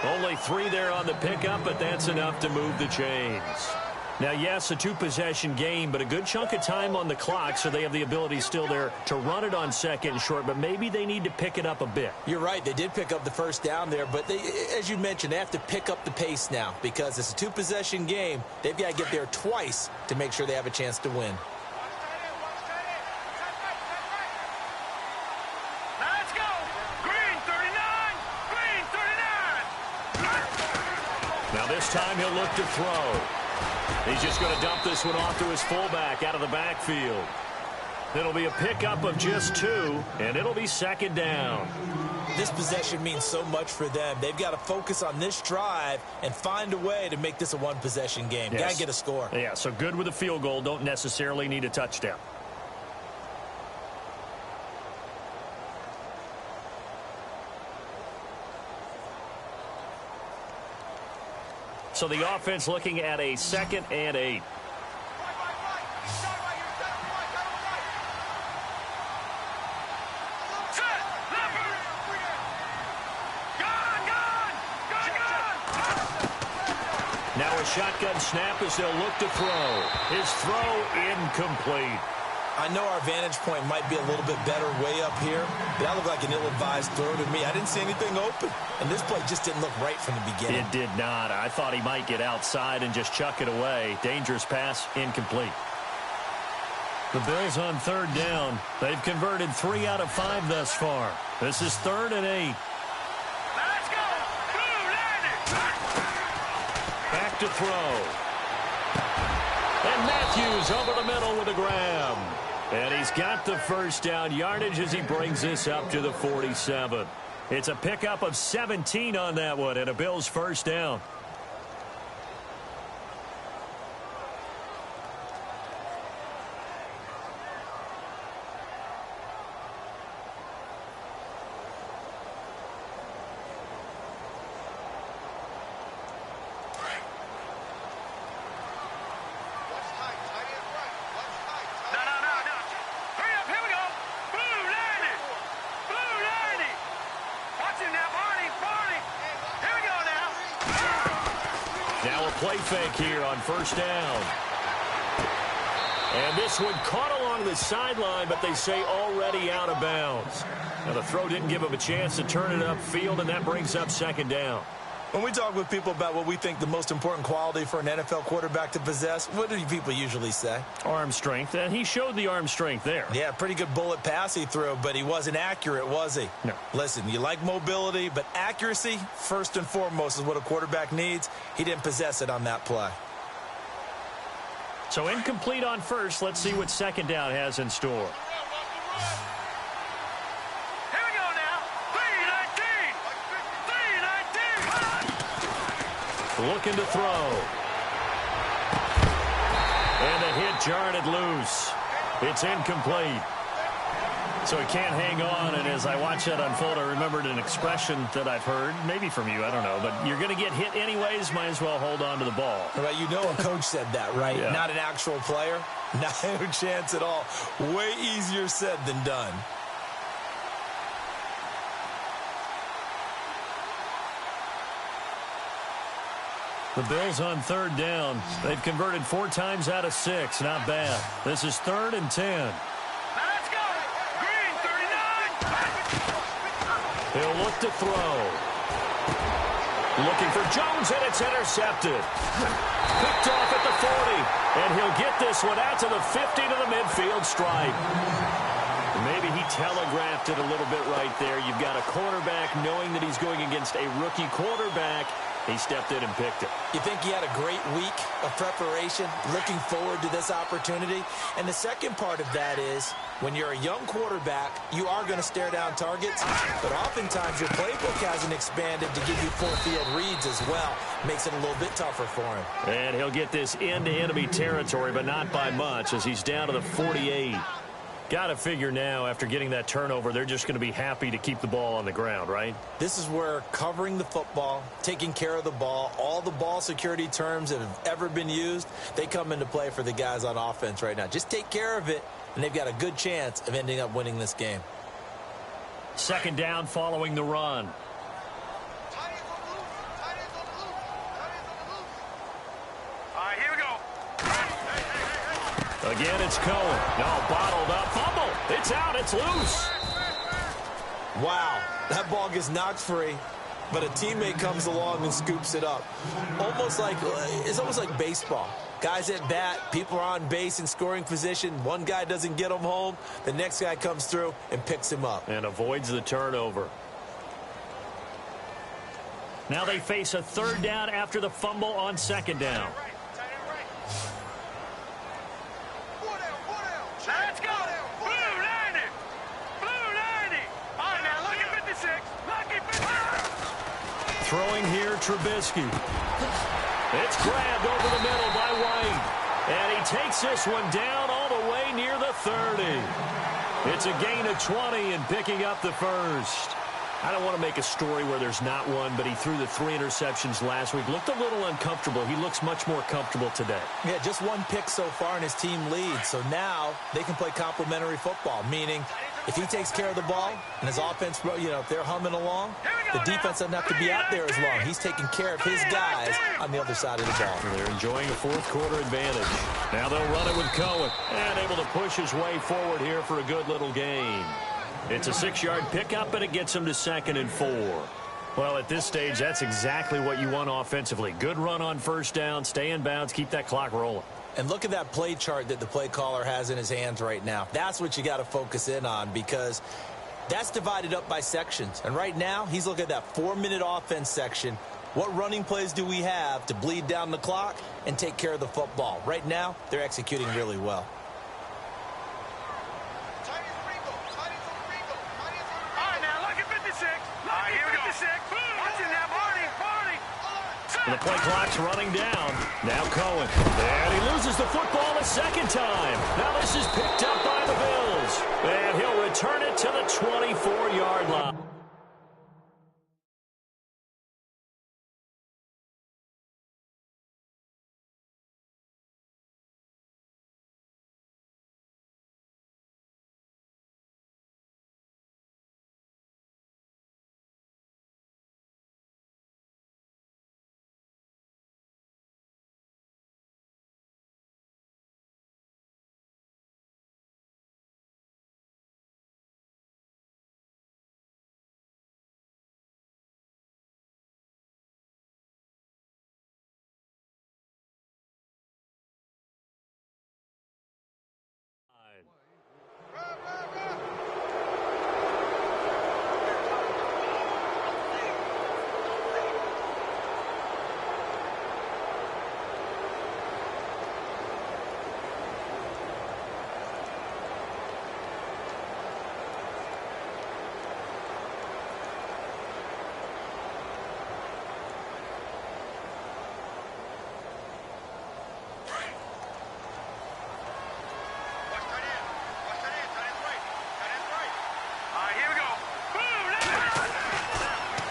Only 3 there on the pickup, but that's enough to move the chains. Now, yes, a 2-possession game, but a good chunk of time on the clock, so they have the ability still there to run it on second and short, but maybe they need to pick it up a bit. You're right. They did pick up the first down there, but they, as you mentioned, they have to pick up the pace now because it's a 2-possession game. They've got to get there twice to make sure they have a chance to win. This time he'll look to throw. He's just going to dump this one off to his fullback out of the backfield. It'll be a pickup of just 2, and it'll be second down. This possession means so much for them. They've got to focus on this drive and find a way to make this a one-possession game. Yes. Got to get a score. Yeah, so good with a field goal. Don't necessarily need a touchdown. So the offense looking at a 2nd and 8. Now a shotgun snap as they'll look to throw. His throw incomplete. I know our vantage point might be a little bit better way up here, but that looked like an ill-advised throw to me. I didn't see anything open, and this play just didn't look right from the beginning. It did not. I thought he might get outside and just chuck it away. Dangerous pass, incomplete. The Bills on 3rd down. They've converted 3 out of 5 thus far. This is 3rd and 8. Let's go! Blue landed! Back to throw. And Matthews over the middle with a grab. And he's got the first down yardage as he brings this up to the 47. It's a pickup of 17 on that one and a Bills first down. Play fake here on first down. And this one caught along the sideline, but they say already out of bounds. Now the throw didn't give him a chance to turn it upfield, and that brings up second down. When we talk with people about what we think the most important quality for an NFL quarterback to possess, what do people usually say? Arm strength, and he showed the arm strength there. Yeah, pretty good bullet pass he threw, but he wasn't accurate, was he? No. Listen, you like mobility, but accuracy, first and foremost, is what a quarterback needs. He didn't possess it on that play. So incomplete on first. Let's see what second down has in store. Looking to throw. And the hit jarred it loose. It's incomplete. So he can't hang on, and as I watch that unfold, I remembered an expression that I've heard, maybe from you, I don't know, but you're going to get hit anyways, might as well hold on to the ball. Well, you know a coach said that, right? Yeah. Not an actual player. No chance at all. Way easier said than done. The Bills on third down. They've converted 4 times out of 6. Not bad. This is 3rd and 10. Let's go! Green, 39! He'll look to throw. Looking for Jones, and it's intercepted. Picked off at the 40. And he'll get this one out to the 50 to the midfield stripe. Maybe he telegraphed it a little bit right there. You've got a quarterback knowing that he's going against a rookie quarterback. He stepped in and picked it. You think he had a great week of preparation, looking forward to this opportunity? And the second part of that is, when you're a young quarterback, you are going to stare down targets, but oftentimes your playbook hasn't expanded to give you full field reads as well. Makes it a little bit tougher for him. And he'll get this into enemy territory, but not by much, as he's down to the 48. Got to figure now, after getting that turnover, they're just going to be happy to keep the ball on the ground, right? This is where covering the football, taking care of the ball, all the ball security terms that have ever been used, they come into play for the guys on offense right now. Just take care of it, and they've got a good chance of ending up winning this game. Second down following the run. All right, here we go. Again, it's Cohen. No, bottled up. Fumble. It's out. It's loose. Wow, that ball gets knocked free, but a teammate comes along and scoops it up. It's almost like baseball. Guys at bat, people are on base in scoring position. One guy doesn't get him home. The next guy comes through and picks him up. And avoids the turnover. Now they face a third down after the fumble on second down. Let's go! Blue Throwing here, Trubisky. It's grabbed over the middle by White. And he takes this one down all the way near the 30. It's a gain of 20 and picking up the first. I don't want to make a story where there's not one, but he threw the 3 interceptions last week. Looked a little uncomfortable. He looks much more comfortable today. Yeah, just 1 pick so far and his team leads. So now they can play complementary football, meaning if he takes care of the ball and his offense, if they're humming along, the defense doesn't have to be out there as long. He's taking care of his guys on the other side of the ball. They're enjoying a fourth-quarter advantage. Now they'll run it with Cohen and able to push his way forward here for a good little gain. It's a 6-yard pickup, and it gets him to 2nd and 4. Well, at this stage, that's exactly what you want offensively. Good run on first down, stay in bounds, keep that clock rolling. And look at that play chart that the play caller has in his hands right now. That's what you got to focus in on because that's divided up by sections. And right now, he's looking at that 4-minute offense section. What running plays do we have to bleed down the clock and take care of the football? Right now, they're executing really well. The play clock's running down. Now Cohen. And he loses the football a second time. Now this is picked up by the Bills. And he'll return it to the 24-yard line.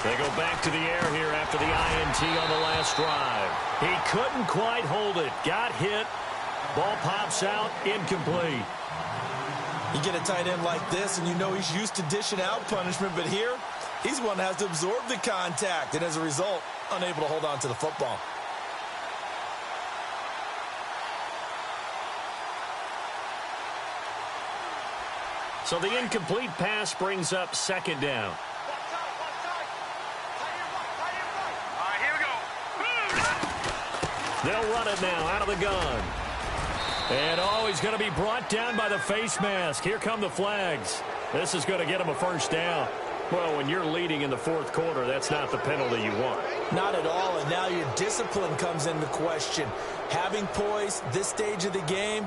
They go back to the air here after the INT on the last drive. He couldn't quite hold it. Got hit. Ball pops out. Incomplete. You get a tight end like this, and you know he's used to dishing out punishment, but here, he's one that has to absorb the contact, and as a result, unable to hold on to the football. So the incomplete pass brings up 2nd down. They'll run it now out of the gun. And, he's going to be brought down by the face mask. Here come the flags. This is going to get him a first down. Well, when you're leading in the 4th quarter, that's not the penalty you want. Not at all, and now your discipline comes into question. Having poise this stage of the game,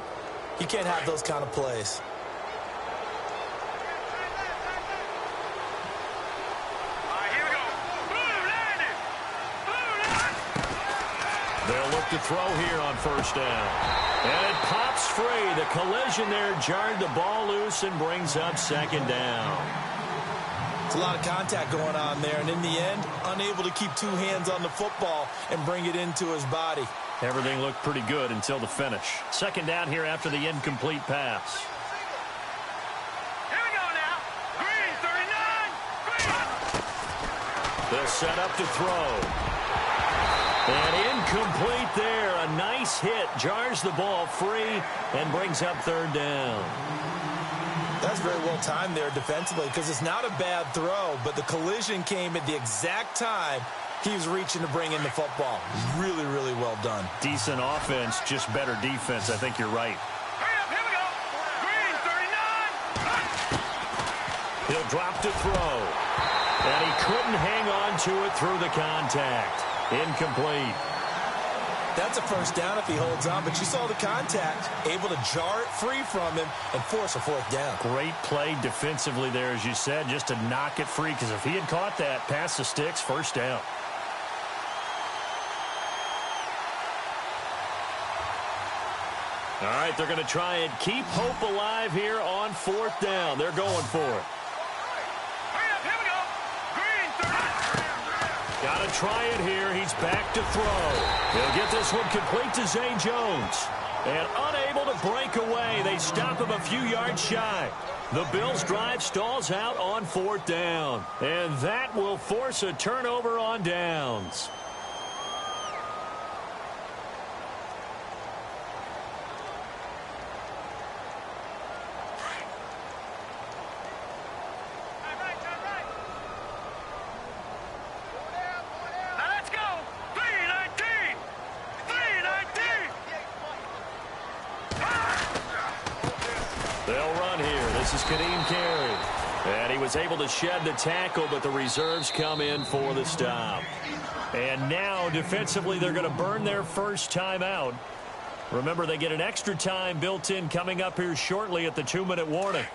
you can't have those kind of plays. They'll look to throw here on first down. And it pops free. The collision there jarred the ball loose and brings up 2nd down. It's a lot of contact going on there, and in the end, unable to keep 2 hands on the football and bring it into his body. Everything looked pretty good until the finish. 2nd down here after the incomplete pass. Here we go now. Green, 39. Green. They'll set up to throw. And incomplete there. A nice hit. Jars the ball free and brings up 3rd down. That's very well timed there defensively because it's not a bad throw, but the collision came at the exact time he was reaching to bring in the football. Really, really well done. Decent offense, just better defense. I think you're right. Hurry up, here we go. Green, 39. He'll drop to throw. And he couldn't hang on to it through the contact. Incomplete. That's a first down if he holds on, but you saw the contact, able to jar it free from him and force a 4th down. Great play defensively there, as you said, just to knock it free, because if he had caught that, past the sticks, first down. All right, they're going to try and keep hope alive here on 4th down. They're going for it. Here we go. Green, 30. Got to try it here. He's back to throw. He'll get this one complete to Zay Jones. And unable to break away. They stop him a few yards shy. The Bills' drive stalls out on 4th down. And that will force a turnover on downs. They'll run here. This is Kadeem Carey. And he was able to shed the tackle, but the reserves come in for the stop. And now, defensively, they're going to burn their first timeout. Remember, they get an extra time built in coming up here shortly at the 2-minute warning.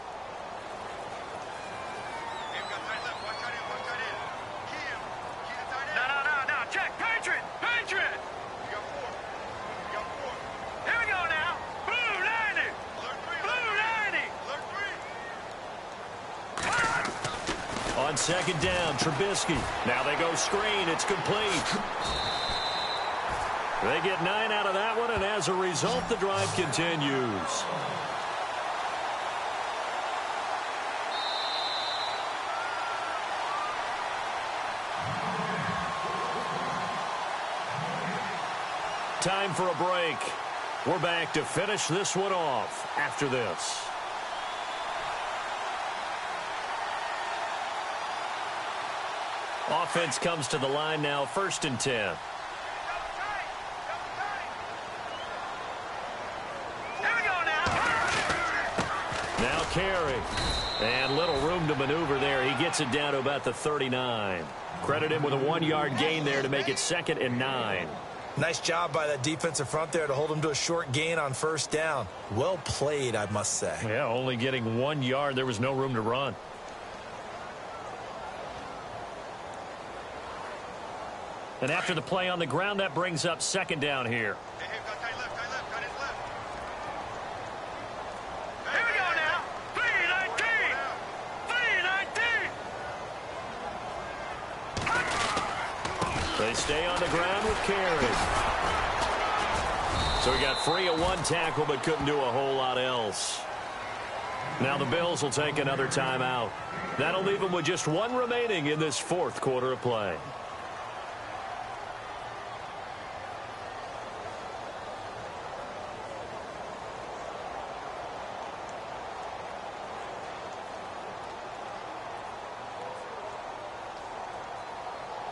On 2nd down, Trubisky. Now they go screen. It's complete. They get 9 out of that one, and as a result, the drive continues. Time for a break. We're back to finish this one off after this. Offense comes to the line now, 1st and 10. Now Carey. And little room to maneuver there. He gets it down to about the 39. Credit him with a 1-yard gain there to make it 2nd and 9. Nice job by that defensive front there to hold him to a short gain on 1st down. Well played, I must say. Yeah, only getting 1 yard. There was no room to run. And after the play on the ground, that brings up 2nd down here. Here we go now. 319. 319. They stay on the ground with Carey. So he got free of 1 tackle but couldn't do a whole lot else. Now the Bills will take another timeout. That'll leave them with just 1 remaining in this 4th quarter of play.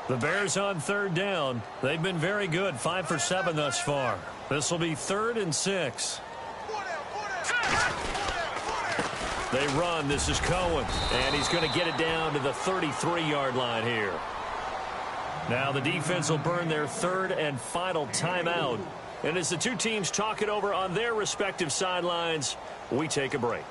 The Bears on 3rd down. They've been very good, 5 for 7 thus far. This will be 3rd and 6. They run. This is Cohen. And he's going to get it down to the 33-yard line here. Now the defense will burn their 3rd and final timeout. And as the two teams talk it over on their respective sidelines, we take a break.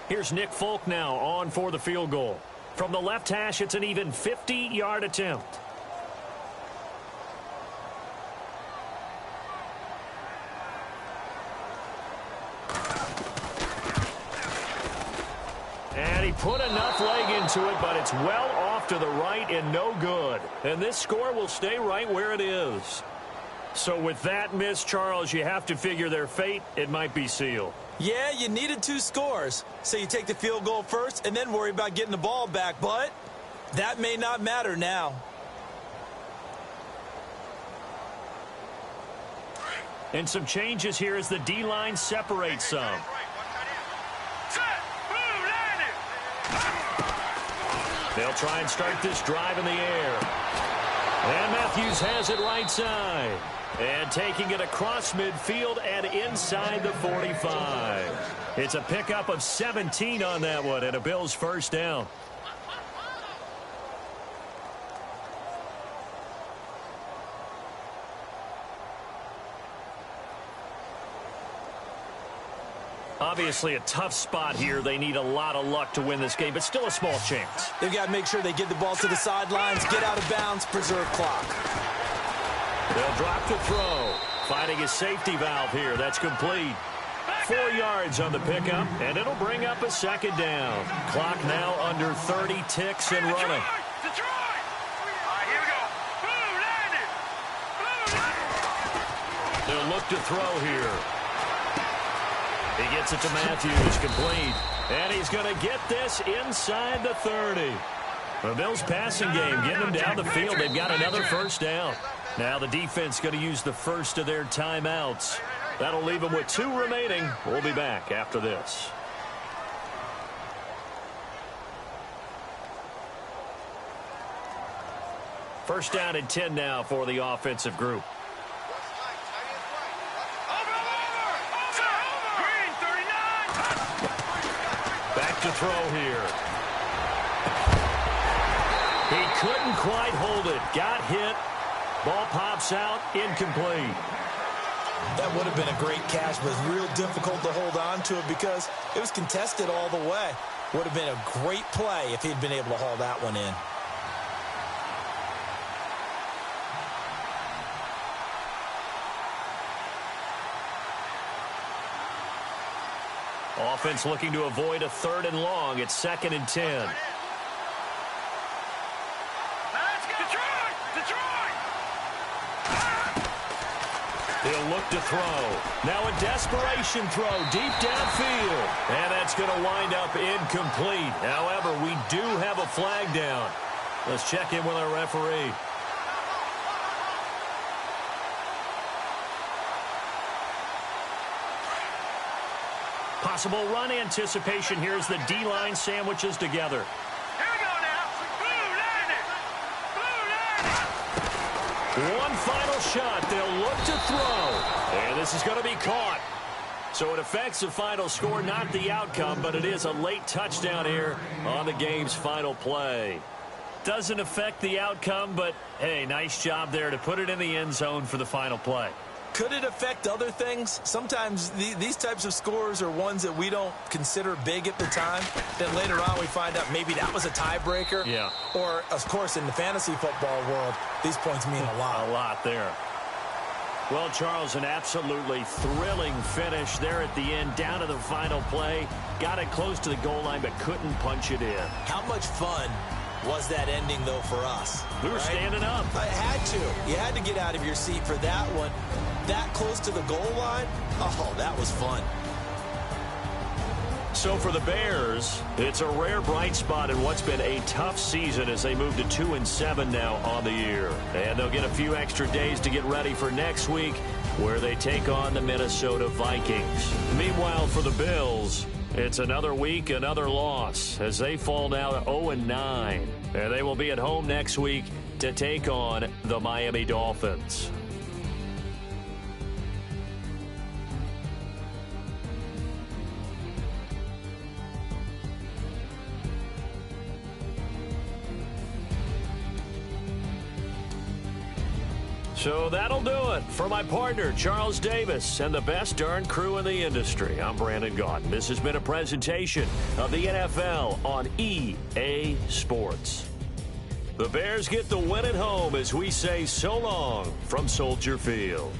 Here's Nick Folk now on for the field goal. From the left hash, it's an even 50-yard attempt. And he put enough leg into it, but it's well off to the right and no good. And this score will stay right where it is. So with that miss, Charles, you have to figure their fate. It might be sealed. Yeah, you needed 2 scores. So you take the field goal first and then worry about getting the ball back. But that may not matter now. And some changes here as the D-line separates some. They'll try and start this drive in the air. And Matthews has it right side. And taking it across midfield and inside the 45. It's a pickup of 17 on that one and a Bills first down. Obviously a tough spot here. They need a lot of luck to win this game, but still a small chance. They've got to make sure they get the ball to the sidelines, get out of bounds, preserve clock. They'll drop to throw. Finding a safety valve here. That's complete. 4 yards on the pickup, and it'll bring up a second down. Clock now under 30 ticks and running. Detroit! All right, here we go. Blue landed! Blue landed! They'll look to throw here. He gets it to Matthews, complete. And he's going to get this inside the 30. The Bills' passing game getting them down the field. They've got another first down. Now the defense going to use the first of their timeouts. That'll leave them with 2 remaining. We'll be back after this. First down and 10 now for the offensive group. Green 39! Back to throw here. He couldn't quite hold it. Got hit. Ball pops out. Incomplete. That would have been a great catch, but it's real difficult to hold on to it because it was contested all the way. Would have been a great play if he'd been able to haul that one in. Offense looking to avoid a 3rd and long. It's 2nd and 10. Let's go! Detroit! Detroit! He'll look to throw. Now a desperation throw deep downfield. And that's going to wind up incomplete. However, we do have a flag down. Let's check in with our referee. Possible run anticipation here as the D-line sandwiches together. Here we go now. Blue landed! Blue landed! One final shot. They'll look to throw. And this is going to be caught. So it affects the final score, not the outcome, but it is a late touchdown here on the game's final play. Doesn't affect the outcome, but, hey, nice job there to put it in the end zone for the final play. Could it affect other things? Sometimes these types of scores are ones that we don't consider big at the time. Then later on we find out maybe that was a tiebreaker. Yeah. Or, of course, in the fantasy football world, these points mean a lot. A lot there. Well, Charles, an absolutely thrilling finish there at the end, down to the final play. Got it close to the goal line, but couldn't punch it in. How much fun was that ending, though, for us? We were standing up. I had to. You had to get out of your seat for that one. That close to the goal line? Oh, that was fun. So for the Bears, it's a rare bright spot in what's been a tough season as they move to 2-7 now on the year. And they'll get a few extra days to get ready for next week, where they take on the Minnesota Vikings. Meanwhile, for the Bills, it's another week, another loss, as they fall now to 0-9. And they will be at home next week to take on the Miami Dolphins. So that'll do it. For my partner, Charles Davis, and the best darn crew in the industry, I'm Brandon Gaudin. This has been a presentation of the NFL on EA Sports. The Bears get the win at home as we say so long from Soldier Field.